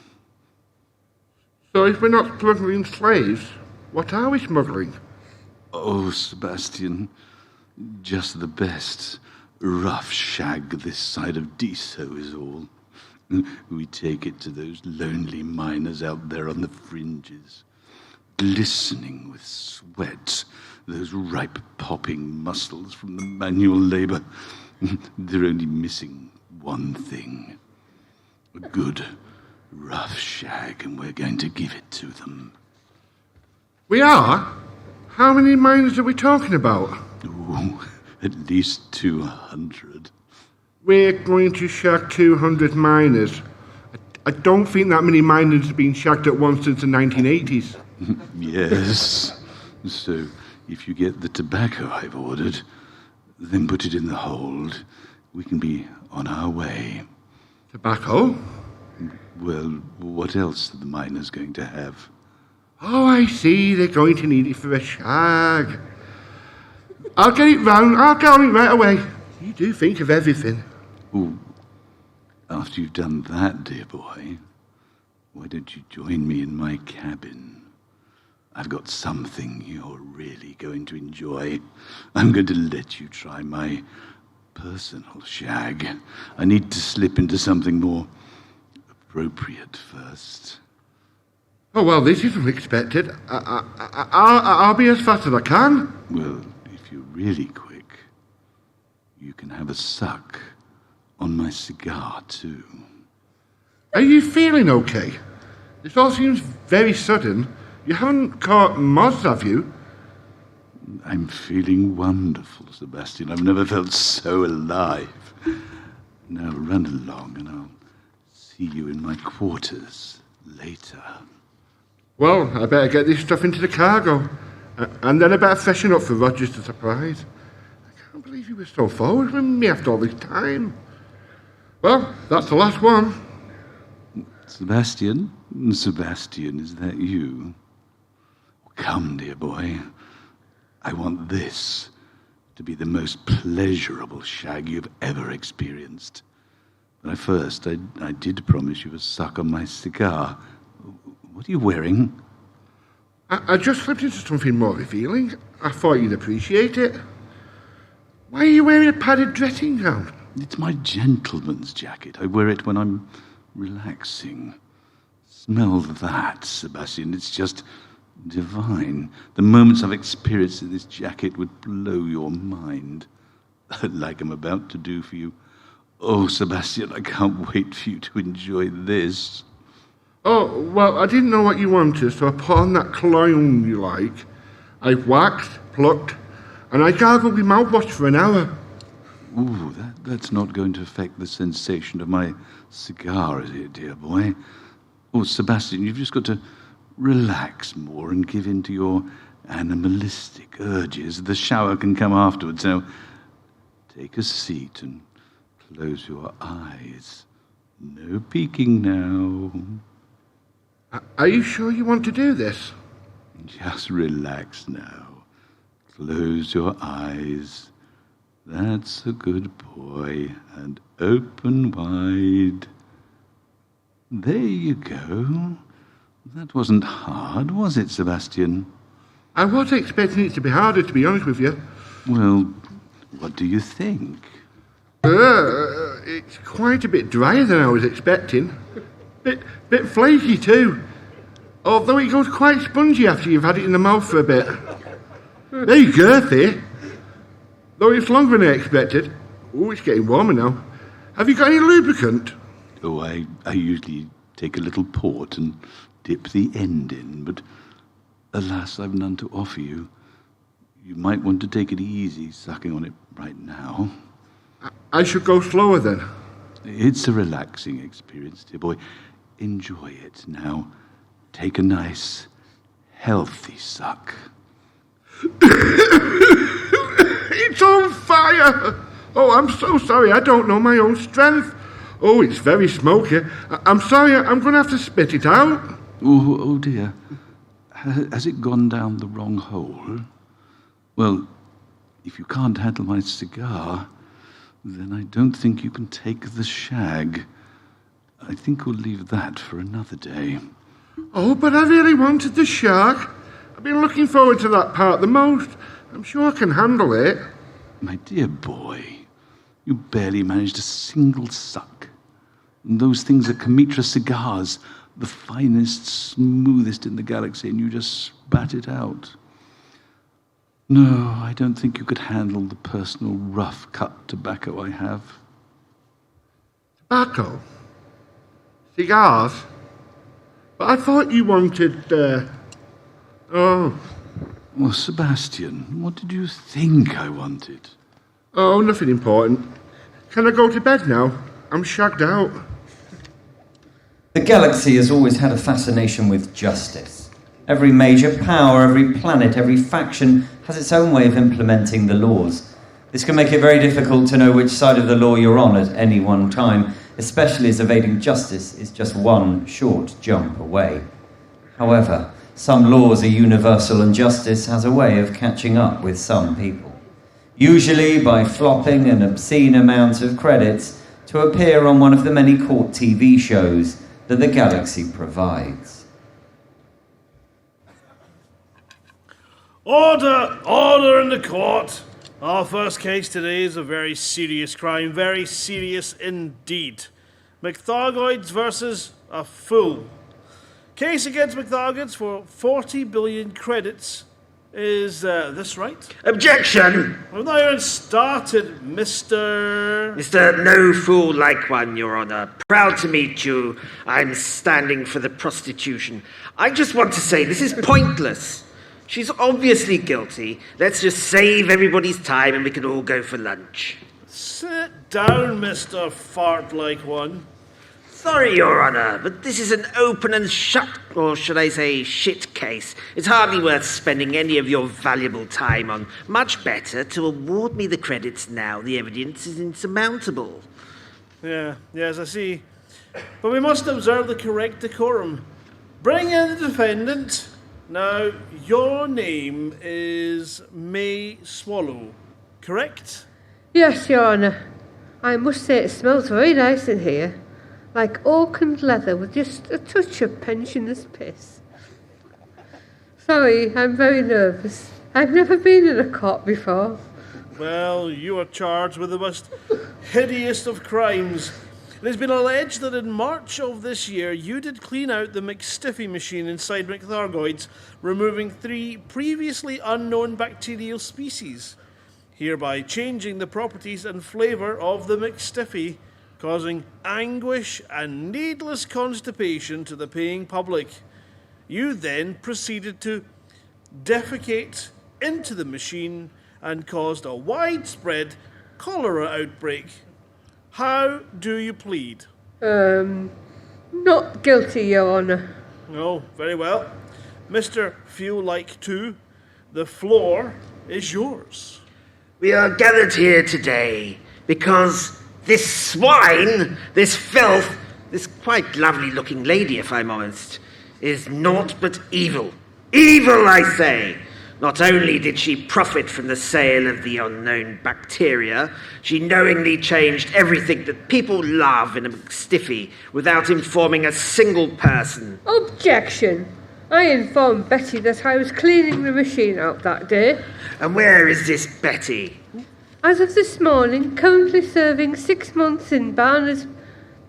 [SPEAKER 8] So if we're not smuggling slaves, what are we smuggling?
[SPEAKER 15] Oh, Sebastian, just the best. Rough shag this side of Deso is all. We take it to those lonely miners out there on the fringes, glistening with sweat, those ripe popping muscles from the manual labor. They're only missing one thing. A good, rough shag, and we're going to give it to them.
[SPEAKER 8] We are? How many miners are we talking about?
[SPEAKER 15] Ooh, at least 200.
[SPEAKER 8] We're going to shag 200 miners. I don't think that many miners have been shagged at once since the 1980s.
[SPEAKER 15] Yes. So, if you get the tobacco I've ordered, then put it in the hold. We can be on our way.
[SPEAKER 8] Tobacco?
[SPEAKER 15] Well, what else are the miners going to have?
[SPEAKER 8] Oh, I see. They're going to need it for a shag. I'll get it round. I'll get on it right away. You do think of everything.
[SPEAKER 15] Oh, after you've done that, dear boy, why don't you join me in my cabin? I've got something you're really going to enjoy. I'm going to let you try my personal shag. I need to slip into something more appropriate first.
[SPEAKER 8] Oh, well, this isn't expected. I'll be as fast as I can.
[SPEAKER 15] Well, if you're really quick, you can have a suck on my cigar, too.
[SPEAKER 8] Are you feeling okay? This all seems very sudden. You haven't caught moths, have you?
[SPEAKER 15] I'm feeling wonderful, Sebastian. I've never felt so alive. Now run along and I'll see you in my quarters later.
[SPEAKER 8] Well, I better get this stuff into the cargo. And then I better freshen up for Roger's surprise. I can't believe he was so forward with me after all this time. Well, that's the last one.
[SPEAKER 15] Sebastian? Sebastian, is that you? Come, dear boy. I want this to be the most pleasurable shag you've ever experienced. But first, I did promise you a suck on my cigar. What are you wearing?
[SPEAKER 8] I just slipped into something more revealing. I thought you'd appreciate it. Why are you wearing a padded dressing gown?
[SPEAKER 15] It's my gentleman's jacket. I wear it when I'm relaxing. Smell that, Sebastian. It's just divine. The moments I've experienced in this jacket would blow your mind. Like I'm about to do for you. Oh, Sebastian, I can't wait for you to enjoy this.
[SPEAKER 8] Oh, well, I didn't know what you wanted, so I put on that cologne you like. I waxed, plucked, and I gargled with mouthwash for an hour.
[SPEAKER 15] Ooh, that's not going to affect the sensation of my cigar, is it, dear boy? Oh, Sebastian, you've just got to relax more and give in to your animalistic urges. The shower can come afterwards, so take a seat and close your eyes. No peeking now.
[SPEAKER 8] Are you sure you want to do this?
[SPEAKER 15] Just relax now. Close your eyes. That's a good boy. And open wide. There you go. That wasn't hard, was it, Sebastian?
[SPEAKER 8] I was expecting it to be harder, to be honest with you.
[SPEAKER 15] Well, what do you think?
[SPEAKER 8] It's quite a bit drier than I was expecting. Bit flaky too. Although it goes quite spongy after you've had it in the mouth for a bit. Very girthy. Though it's longer than I expected. Oh, it's getting warmer now. Have you got any lubricant?
[SPEAKER 15] Oh, I usually take a little port and dip the end in, but alas, I've none to offer you. You might want to take it easy sucking on it right now.
[SPEAKER 8] I should go slower then.
[SPEAKER 15] It's a relaxing experience, dear boy. Enjoy it now. Take a nice, healthy suck.
[SPEAKER 8] It's on fire! Oh, I'm so sorry. I don't know my own strength. Oh, it's very smoky. I'm sorry. I'm going to have to spit it out.
[SPEAKER 15] Oh dear. Has it gone down the wrong hole? Well, if you can't handle my cigar, then I don't think you can take the shag. I think we'll leave that for another day.
[SPEAKER 8] Oh, but I really wanted the shark. I've been looking forward to that part the most. I'm sure I can handle it.
[SPEAKER 15] My dear boy, you barely managed a single suck. And those things are Kamitra cigars, the finest, smoothest in the galaxy, and you just spat it out. No, I don't think you could handle the personal rough-cut tobacco I have.
[SPEAKER 8] Tobacco? Cigars? But I thought you wanted, Oh.
[SPEAKER 15] Well, Sebastian, what did you think I wanted?
[SPEAKER 8] Oh, nothing important. Can I go to bed now? I'm shagged out.
[SPEAKER 7] The galaxy has always had a fascination with justice. Every major power, every planet, every faction has its own way of implementing the laws. This can make it very difficult to know which side of the law you're on at any one time, especially as evading justice is just one short jump away. However, some laws are universal and justice has a way of catching up with some people, usually by flopping an obscene amount of credits to appear on one of the many court TV shows that the galaxy provides.
[SPEAKER 1] Order! Order in the court! Our first case today is a very serious crime, very serious indeed. McThargoids versus a fool. Case against McThargoids for 40 billion credits. Is this right?
[SPEAKER 10] Objection!
[SPEAKER 1] We've not even started, Mr.
[SPEAKER 10] Mr. No Fool Like One, Your Honor. Proud to meet you. I'm standing for the prostitution. I just want to say this is pointless. She's obviously guilty. Let's just save everybody's time and we can all go for lunch.
[SPEAKER 1] Sit down, Mr. Fart Like One.
[SPEAKER 10] Sorry, Your Honor, but this is an open and shut, or should I say shit case. It's hardly worth spending any of your valuable time on. Much better to award me the credits now. The evidence is insurmountable.
[SPEAKER 1] Yes, I see. But we must observe the correct decorum. Bring in the defendant. Now, your name is May Swallow, correct?
[SPEAKER 13] Yes, Your Honour. I must say it smells very nice in here. Like oak and leather with just a touch of pensioner's piss. Sorry, I'm very nervous. I've never been in a court before.
[SPEAKER 1] Well, you are charged with the most hideous of crimes. It has been alleged that in March of this year, you did clean out the McStiffy machine inside McThargoids, removing 3 previously unknown bacterial species, hereby changing the properties and flavour of the McStiffy, causing anguish and needless constipation to the paying public. You then proceeded to defecate into the machine and caused a widespread cholera outbreak. How do you plead?
[SPEAKER 13] Not guilty, Your Honour.
[SPEAKER 1] Oh, very well. Mr. Feel Like 2, the floor is yours.
[SPEAKER 10] We are gathered here today because this swine, this filth, this quite lovely-looking lady, if I'm honest, is naught but evil. Evil, I say! Not only did she profit from the sale of the unknown bacteria, she knowingly changed everything that people love in a McStiffy without informing a single person.
[SPEAKER 13] Objection! I informed Betty that I was cleaning the machine out that day.
[SPEAKER 10] And where is this Betty?
[SPEAKER 13] As of this morning, currently serving 6 months in Barnes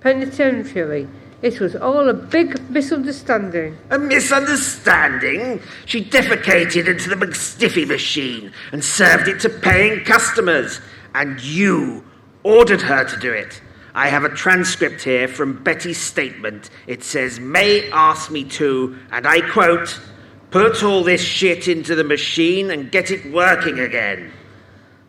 [SPEAKER 13] Penitentiary. It was all a big misunderstanding.
[SPEAKER 10] A misunderstanding? She defecated into the McStiffy machine and served it to paying customers. And you ordered her to do it. I have a transcript here from Betty's statement. It says, May asked me to, and I quote, put all this shit into the machine and get it working again.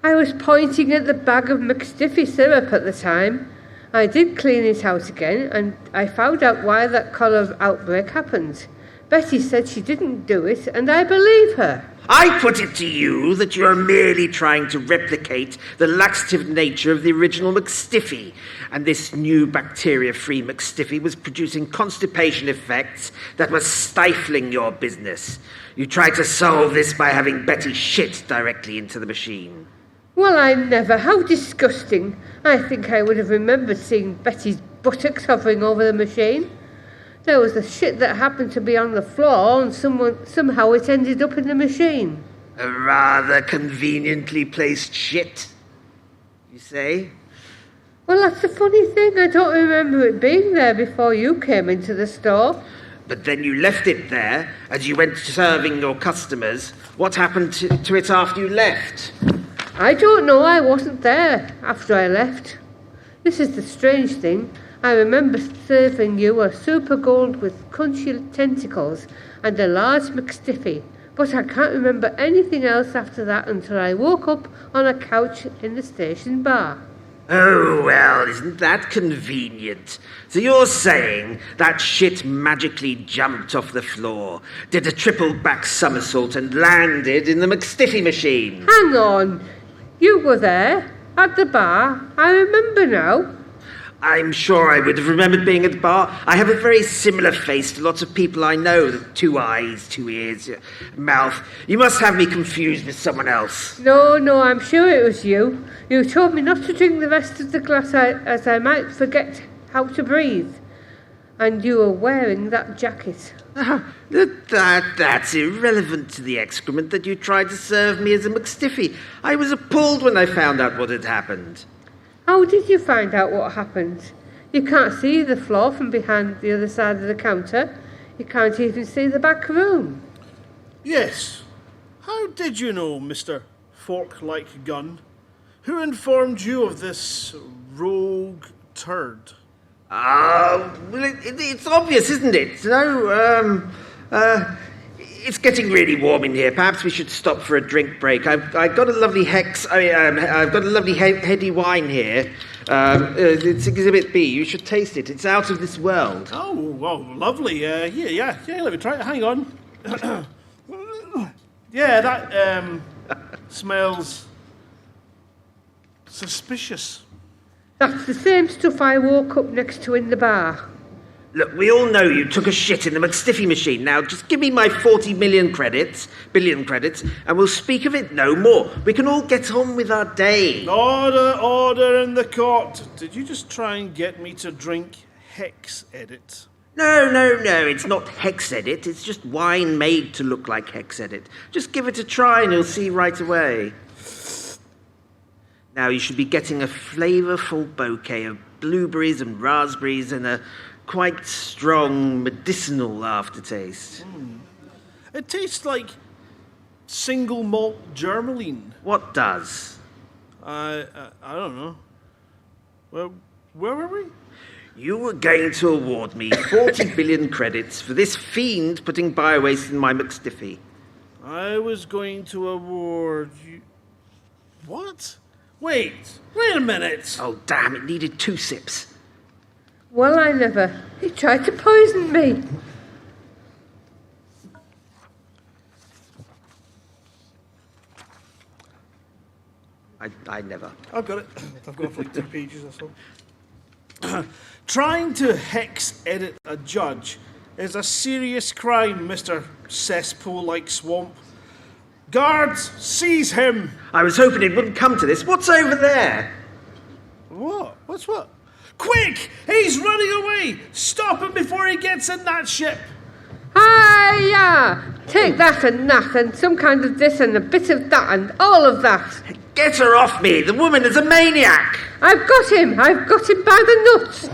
[SPEAKER 13] I was pointing at the bag of McStiffy syrup at the time. I did clean it out again, and I found out why that cholera outbreak happened. Betty said she didn't do it, and I believe her.
[SPEAKER 10] I put it to you that you are merely trying to replicate the laxative nature of the original McStiffy, and this new bacteria-free McStiffy was producing constipation effects that were stifling your business. You tried to solve this by having Betty shit directly into the machine.
[SPEAKER 13] Well, I never. How disgusting. I think I would have remembered seeing Betty's buttocks hovering over the machine. There was the shit that happened to be on the floor, and somehow it ended up in the machine.
[SPEAKER 10] A rather conveniently placed shit, you say?
[SPEAKER 13] Well, that's the funny thing. I don't remember it being there before you came into the store.
[SPEAKER 10] But then you left it there as you went serving your customers. What happened to it after you left?
[SPEAKER 13] I don't know. I wasn't there after I left. This is the strange thing. I remember serving you a super gold with crunchy tentacles and a large McStiffy, but I can't remember anything else after that until I woke up on a couch in the station bar.
[SPEAKER 10] Oh, well, isn't that convenient? So you're saying that shit magically jumped off the floor, did a triple back somersault and landed in the McStiffy machine?
[SPEAKER 13] Hang on. You were there, at the bar. I remember now.
[SPEAKER 10] I'm sure I would have remembered being at the bar. I have a very similar face to lots of people I know. 2 eyes, 2 ears, mouth. You must have me confused with someone else.
[SPEAKER 13] No, I'm sure it was you. You told me not to drink the rest of the glass as I might forget how to breathe. And you were wearing that jacket.
[SPEAKER 10] That's irrelevant to the excrement that you tried to serve me as a McStiffy. I was appalled when I found out what had happened.
[SPEAKER 13] How did you find out what happened? You can't see the floor from behind the other side of the counter. You can't even see the back room.
[SPEAKER 1] Yes. How did you know, Mr. Fork-like Gun? Who informed you of this rogue turd?
[SPEAKER 10] Well, it's obvious, isn't it? No, it's getting really warm in here. Perhaps we should stop for a drink break. I've got a lovely I've got a lovely heady wine here. It's Exhibit B. You should taste it. It's out of this world.
[SPEAKER 1] Oh, well, lovely. Yeah. Let me try it. Hang on. Yeah, that smells suspicious.
[SPEAKER 13] That's the same stuff I woke up next to in the bar.
[SPEAKER 10] Look, we all know you took a shit in the McStiffy machine. Now, just give me my 40 billion credits, and we'll speak of it no more. We can all get on with our day.
[SPEAKER 1] Order in the court. Did you just try and get me to drink Hex Edit?
[SPEAKER 10] No, it's not Hex Edit. It's just wine made to look like Hex Edit. Just give it a try and you'll see right away. Now, you should be getting a flavourful bouquet of blueberries and raspberries and a quite strong medicinal aftertaste.
[SPEAKER 1] It tastes like single malt germaline.
[SPEAKER 10] What does?
[SPEAKER 1] I don't know. Well, where were we?
[SPEAKER 10] You were going to award me 40 billion credits for this fiend putting biowaste in my McStiffy.
[SPEAKER 1] I was going to award you... What? Wait a minute.
[SPEAKER 10] Oh, damn, it needed 2 sips.
[SPEAKER 13] Well, I never. He tried to poison me.
[SPEAKER 10] I never.
[SPEAKER 1] I've got it. I've got like 2 pages or so. Trying to hex edit a judge is a serious crime, Mr. Cesspool-like swamp. Guards, seize him!
[SPEAKER 10] I was hoping it wouldn't come to this. What's over there?
[SPEAKER 1] What? What's what? Quick! He's running away! Stop him before he gets in that ship!
[SPEAKER 13] Hiya! Take that and that and some kind of this and a bit of that and all of that.
[SPEAKER 10] Get her off me! The woman is a maniac!
[SPEAKER 13] I've got him by the nuts.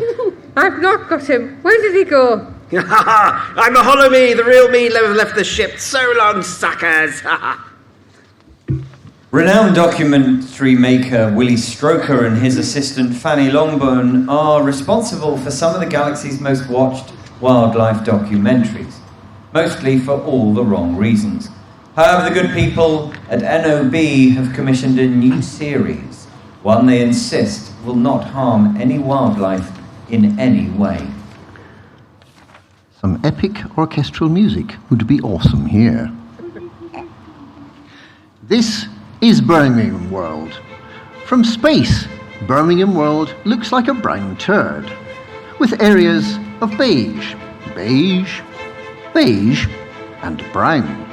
[SPEAKER 13] I've not got him. Where did he go?
[SPEAKER 10] I'm a hollow me. The real me never left the ship. So long, suckers.
[SPEAKER 7] Renowned documentary maker Willie Stroker and his assistant Fanny Longbone are responsible for some of the galaxy's most watched wildlife documentaries, mostly for all the wrong reasons. However, the good people at NOB have commissioned a new series, one they insist will not harm any wildlife in any way.
[SPEAKER 3] Some epic orchestral music would be awesome here. This is Birmingham World. From space, Birmingham World looks like a brown turd, with areas of beige, and brown.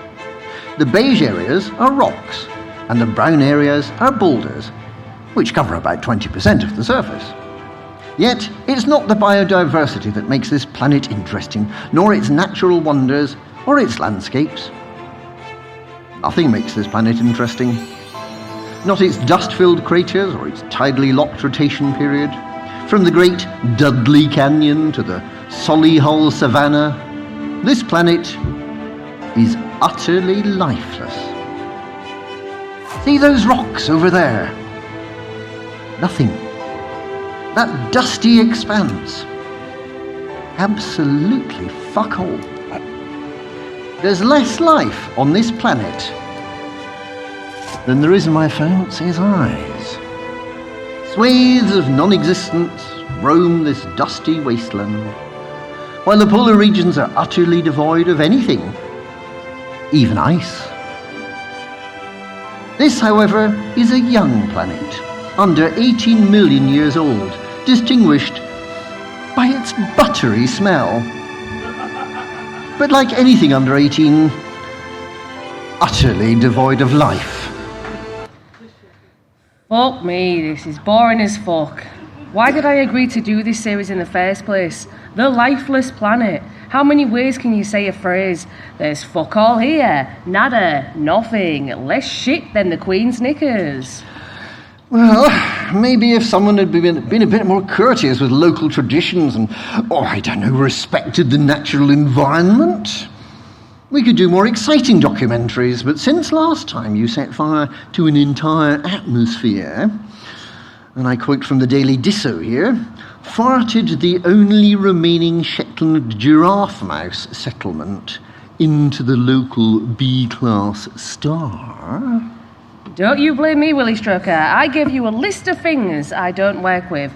[SPEAKER 3] The beige areas are rocks, and the brown areas are boulders, which cover about 20% of the surface. Yet, it's not the biodiversity that makes this planet interesting, nor its natural wonders, or its landscapes. Nothing makes this planet interesting. Not its dust-filled craters or its tidally locked rotation period. From the great Dudley Canyon to the Solihull Savannah, this planet is utterly lifeless. See those rocks over there? Nothing. That dusty expanse. Absolutely fuck all. There's less life on this planet than there is in my fiance's eyes. Swathes of non-existence roam this dusty wasteland, while the polar regions are utterly devoid of anything, even ice. This, however, is a young planet, under 18 million years old, distinguished by its buttery smell. But like anything under 18, utterly devoid of life.
[SPEAKER 14] Fuck me, this is boring as fuck. Why did I agree to do this series in the first place? The lifeless planet. How many ways can you say a phrase? There's fuck all here, nada, nothing, less shit than the Queen's knickers.
[SPEAKER 3] Well, maybe if someone had been a bit more courteous with local traditions and, I don't know, respected the natural environment, we could do more exciting documentaries. But since last time you set fire to an entire atmosphere, and I quote from the Daily Disso here, farted the only remaining Shetland giraffe mouse settlement into the local B-class star.
[SPEAKER 14] Don't you blame me, Willie Stroker. I gave you a list of things I don't work with.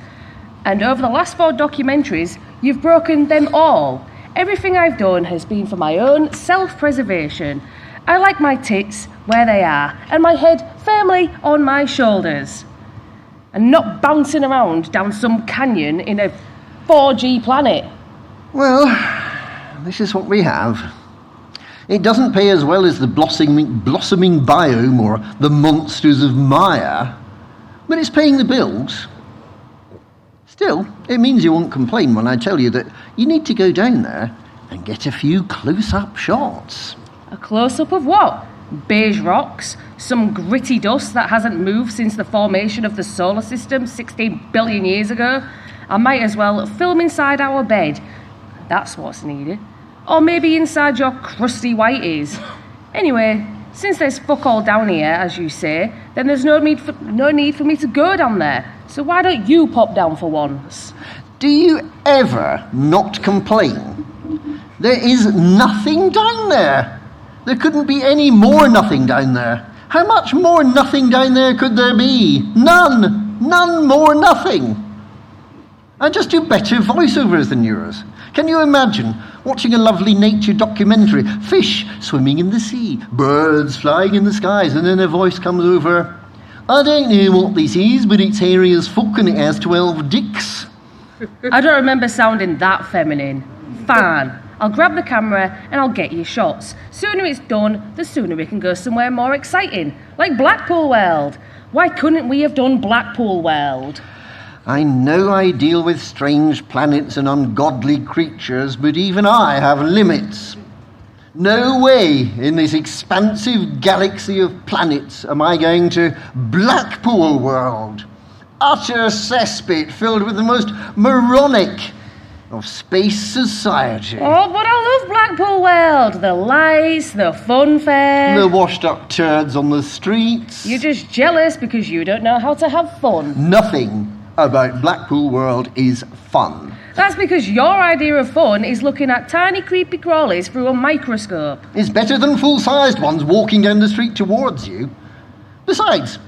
[SPEAKER 14] And over the last 4 documentaries, you've broken them all. Everything I've done has been for my own self-preservation. I like my tits where they are, and my head firmly on my shoulders. And not bouncing around down some canyon in a 4G planet.
[SPEAKER 3] Well, this is what we have. It doesn't pay as well as the blossoming biome or the monsters of Maya, but it's paying the bills. Still, it means you won't complain when I tell you that you need to go down there and get a few close-up shots.
[SPEAKER 14] A close-up of what? Beige rocks? Some gritty dust that hasn't moved since the formation of the solar system 16 billion years ago? I might as well film inside our bed. That's what's needed. Or maybe inside your crusty whities. Anyway, since there's fuck all down here, as you say, then there's no need for me to go down there. So why don't you pop down for once?
[SPEAKER 3] Do you ever not complain? There is nothing down there. There couldn't be any more nothing down there. How much more nothing down there could there be? None. None more nothing. I just do better voiceovers than yours. Can you imagine watching a lovely nature documentary? Fish swimming in the sea, birds flying in the skies, and then a voice comes over. I don't know what this is, but it's hairy as fuck and it has 12 dicks.
[SPEAKER 14] I don't remember sounding that feminine. Fine. I'll grab the camera and I'll get you shots. Sooner it's done, the sooner we can go somewhere more exciting, like Blackpool World. Why couldn't we have done Blackpool World?
[SPEAKER 3] I know I deal with strange planets and ungodly creatures, but even I have limits. No way in this expansive galaxy of planets am I going to Blackpool World. Utter cesspit filled with the most moronic of space society.
[SPEAKER 14] Oh, but I love Blackpool World. The lights, the fun fair.
[SPEAKER 3] The washed up turds on the streets.
[SPEAKER 14] You're just jealous because you don't know how to have fun.
[SPEAKER 3] Nothing about Blackpool World is fun.
[SPEAKER 14] That's because your idea of fun is looking at tiny creepy crawlies through a microscope.
[SPEAKER 3] It's better than full-sized ones walking down the street towards you. Besides,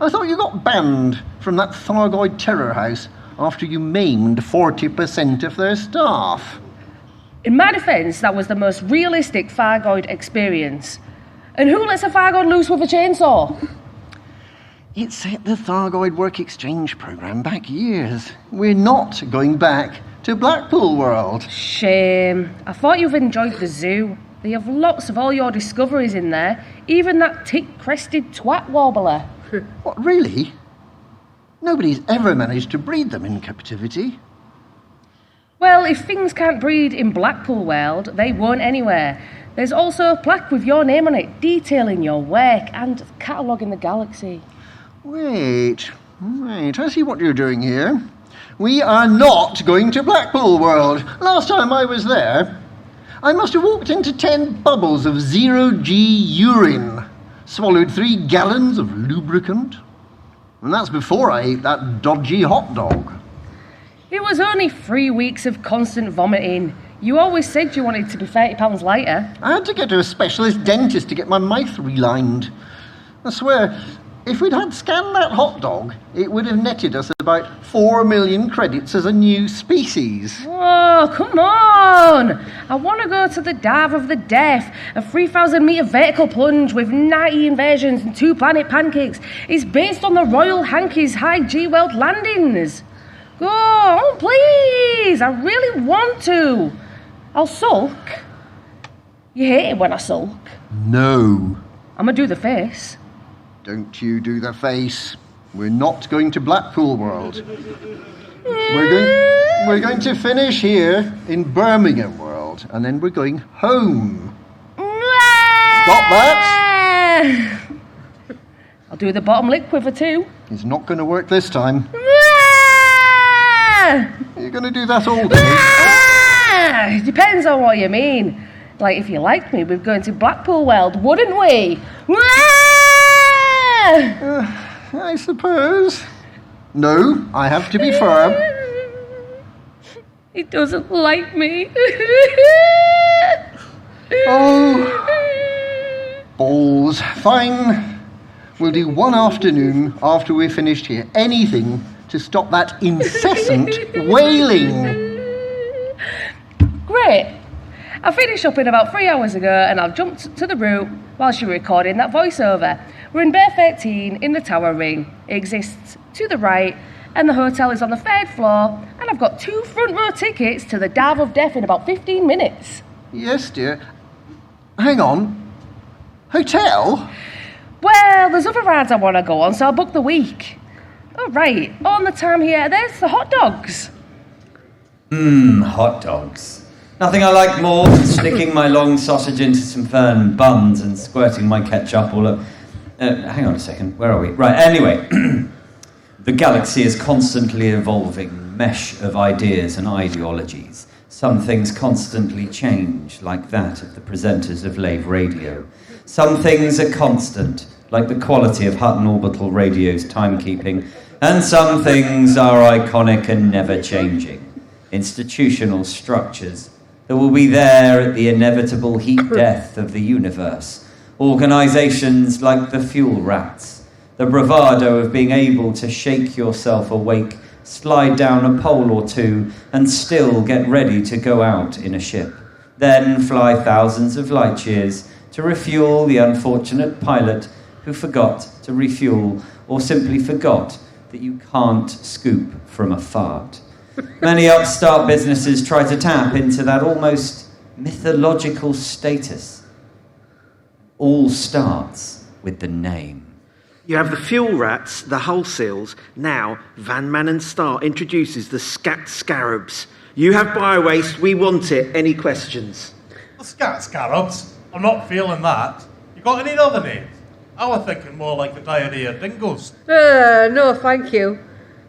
[SPEAKER 3] I thought you got banned from that Thargoid terror house after you maimed 40% of their staff.
[SPEAKER 14] In my defence, that was the most realistic Thargoid experience. And who lets a Thargoid loose with a chainsaw?
[SPEAKER 3] It set the Thargoid Work Exchange programme back years. We're not going back to Blackpool World.
[SPEAKER 14] Shame. I thought you've enjoyed the zoo. They have lots of all your discoveries in there, even that tick-crested twat warbler.
[SPEAKER 3] What, really? Nobody's ever managed to breed them in captivity.
[SPEAKER 14] Well, if things can't breed in Blackpool World, they won't anywhere. There's also a plaque with your name on it, detailing your work and cataloguing the galaxy.
[SPEAKER 3] Wait, I see what you're doing here. We are not going to Blackpool World. Last time I was there, I must have walked into 10 bubbles of 0G urine, swallowed 3 gallons of lubricant, and that's before I ate that dodgy hot dog.
[SPEAKER 14] It was only 3 weeks of constant vomiting. You always said you wanted to be 30 pounds lighter.
[SPEAKER 3] I had to get to a specialist dentist to get my mouth relined. I swear, if we'd had scanned that hot dog, it would have netted us about 4 million credits as a new species.
[SPEAKER 14] Oh, come on! I want to go to the Dive of the Death, a 3,000-metre vertical plunge with 90 inversions and 2 planet pancakes. It's based on the Royal Hankey's High G World landings. Go on, please. I really want to. I'll sulk. You hate it when I sulk.
[SPEAKER 3] No.
[SPEAKER 14] I'm gonna do the face.
[SPEAKER 3] Don't you do the face. We're not going to Blackpool World. We're going to finish here in Birmingham World, and then we're going home. Got that?
[SPEAKER 14] I'll do the bottom lip quiver too.
[SPEAKER 3] It's not going to work this time. You're going to do that all day?
[SPEAKER 14] Depends on what you mean. Like, if you liked me, we'd go into Blackpool World, wouldn't we?
[SPEAKER 3] I suppose. No, I have to be firm.
[SPEAKER 14] He doesn't like me.
[SPEAKER 3] Oh, balls. Fine. We'll do one afternoon after we're finished here. Anything to stop that incessant wailing.
[SPEAKER 14] Great. I finished up in about 3 hours ago and I've jumped to the room whilst you're recording that voiceover. We're in Bay 13 in the Tower Ring. It exists to the right and the hotel is on the 3rd floor and I've got 2 front row tickets to the Dive of Death in about 15 minutes.
[SPEAKER 3] Yes, dear. Hang on. Hotel?
[SPEAKER 14] Well, there's other rides I want to go on, so I'll book the week. Oh, right. On the time here, there's the hot dogs.
[SPEAKER 7] Hot dogs. Nothing I like more than sticking my long sausage into some fern buns and squirting my ketchup all up. Hang on a second, where are we? Right, anyway. The galaxy is constantly evolving, mesh of ideas and ideologies. Some things constantly change, like that of the presenters of Lave Radio. Some things are constant, like the quality of Hutton Orbital Radio's timekeeping, and some things are iconic and never changing. Institutional structures that will be there at the inevitable heat death of the universe. Organisations like the Fuel Rats, the bravado of being able to shake yourself awake, slide down a pole or two, and still get ready to go out in a ship. Then fly thousands of light years to refuel the unfortunate pilot who forgot to refuel or simply forgot that you can't scoop from a fart. Many upstart businesses try to tap into that almost mythological status. All starts with the name.
[SPEAKER 2] You have the Fuel Rats, the Wholesales. Now, Van Man and Star introduces the Scat Scarabs. You have Biowaste, we want it. Any questions?
[SPEAKER 12] The Scat Scarabs? I'm not feeling that. You got any other names? I was thinking more like the diarrhea dingoes.
[SPEAKER 13] No, thank you.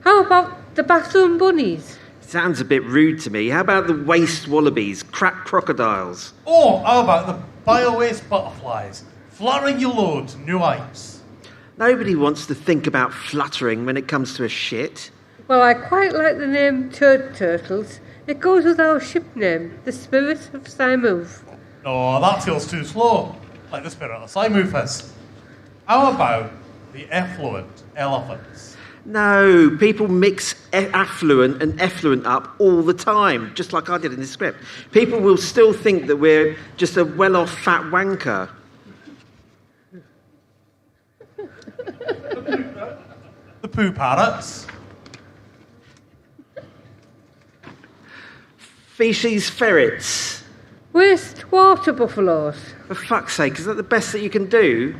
[SPEAKER 13] How about the bathroom bunnies?
[SPEAKER 2] Sounds a bit rude to me. How about the waste wallabies, crap crocodiles?
[SPEAKER 12] Or how about the bio-waste butterflies, fluttering your load to new heights?
[SPEAKER 2] Nobody wants to think about fluttering when it comes to a shit.
[SPEAKER 13] Well, I quite like the name Turd Turtles. It goes with our ship name, the Spirit of Simuth.
[SPEAKER 12] No, that feels too slow, like the Spirit of Simuth is. How about the effluent elephants?
[SPEAKER 2] No, people mix affluent and effluent up all the time, just like I did in the script. People will still think that we're just a well-off fat wanker.
[SPEAKER 12] The poo parrots.
[SPEAKER 2] Feces ferrets.
[SPEAKER 13] Waste water buffaloes.
[SPEAKER 2] For fuck's sake, is that the best that you can do?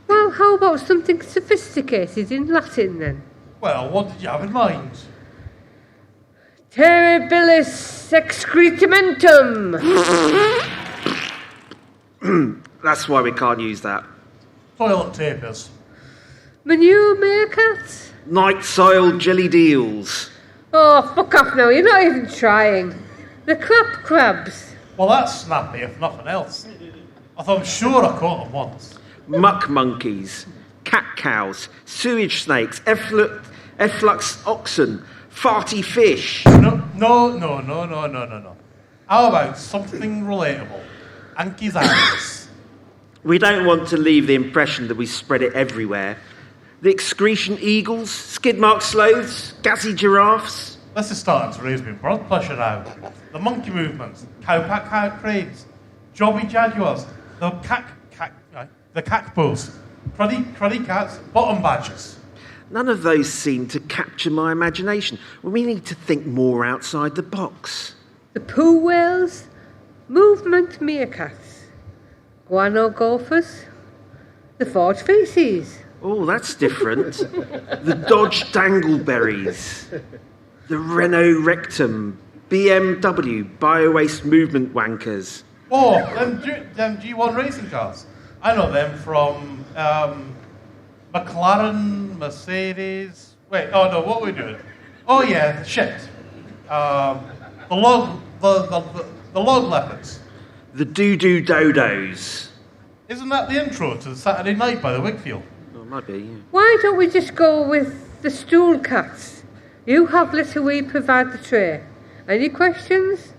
[SPEAKER 13] Well, how about something sophisticated in Latin then?
[SPEAKER 12] Well, what did you have in mind?
[SPEAKER 13] Terribilis excrementum.
[SPEAKER 2] That's why we can't use that.
[SPEAKER 12] Toilet tapers.
[SPEAKER 13] Manure meerkats.
[SPEAKER 2] Night soil jelly deals.
[SPEAKER 13] Oh, fuck off now, you're not even trying. The crap crabs.
[SPEAKER 12] Well, that's snappy, if nothing else. I'm sure I caught them once.
[SPEAKER 2] Muck monkeys, cat cows, sewage snakes, efflux oxen, farty fish.
[SPEAKER 12] No. How about something relatable? Ankylosaurus.
[SPEAKER 2] We don't want to leave the impression that we spread it everywhere. The excretion eagles, skid mark sloths, gassy giraffes.
[SPEAKER 12] This is starting to raise my blood pressure now. The monkey movements, cowpack cranes, jobby jaguars, the cacpos, cruddy cats, bottom badgers.
[SPEAKER 2] None of those seem to capture my imagination. We need to think more outside the box.
[SPEAKER 13] The poo whales, movement meerkats, guano gophers, the forge feces.
[SPEAKER 2] Oh, that's different. The Dodge dangleberries, the Renault rectum, BMW biowaste movement wankers.
[SPEAKER 12] Oh, them G1 racing cars. I know them from McLaren, Mercedes. Wait, oh no, what were we doing? Oh yeah, shit. The log leopards.
[SPEAKER 2] The doo-doo dodos.
[SPEAKER 12] Isn't that the intro to Saturday Night by the Wakefield?
[SPEAKER 2] Oh, it might be, yeah.
[SPEAKER 13] Why don't we just go with the stool cats? You have little, we provide the tray. Any questions?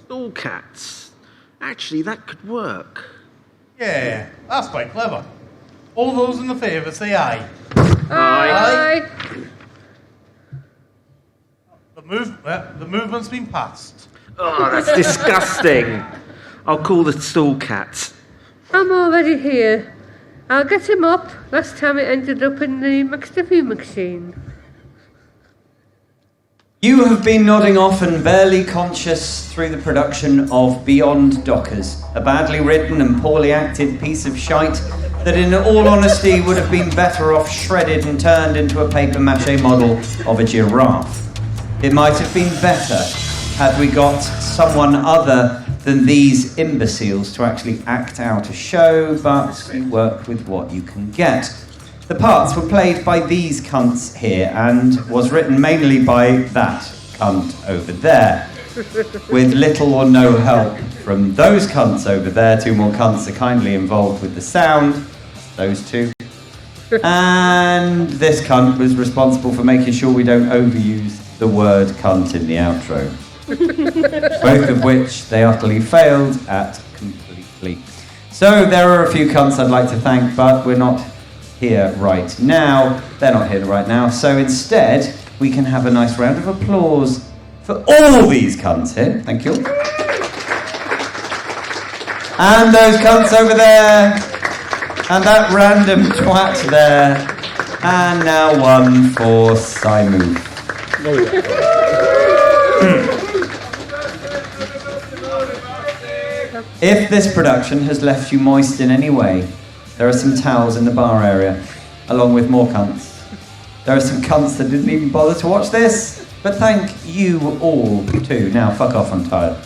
[SPEAKER 2] Stool cats. Actually, that could work.
[SPEAKER 12] Yeah, that's quite clever. All those in the favour say aye.
[SPEAKER 13] Aye.
[SPEAKER 12] The movement's been passed.
[SPEAKER 2] Oh, that's disgusting. I'll call the stool cat.
[SPEAKER 13] I'm already here. I'll get him up. Last time it ended up in the McStiffy machine.
[SPEAKER 7] You have been nodding off and barely conscious through the production of Beyond Dockers, a badly written and poorly acted piece of shite that in all honesty would have been better off shredded and turned into a papier-mâché model of a giraffe. It might have been better had we got someone other than these imbeciles to actually act out a show, but you work with what you can get. The parts were played by these cunts here and was written mainly by that cunt over there, with little or no help from those cunts over there. Two more cunts are kindly involved with the sound, those two. And this cunt was responsible for making sure we don't overuse the word cunt in the outro. Both of which they utterly failed at completely. So there are a few cunts I'd like to thank, but we're not here right now. They're not here right now. So instead, we can have a nice round of applause for all these cunts here. Thank you. And those cunts over there. And that random twat there. And now one for Simon. If this production has left you moist in any way, there are some towels in the bar area, along with more cunts. There are some cunts that didn't even bother to watch this, but thank you all too. Now, fuck off, I'm tired.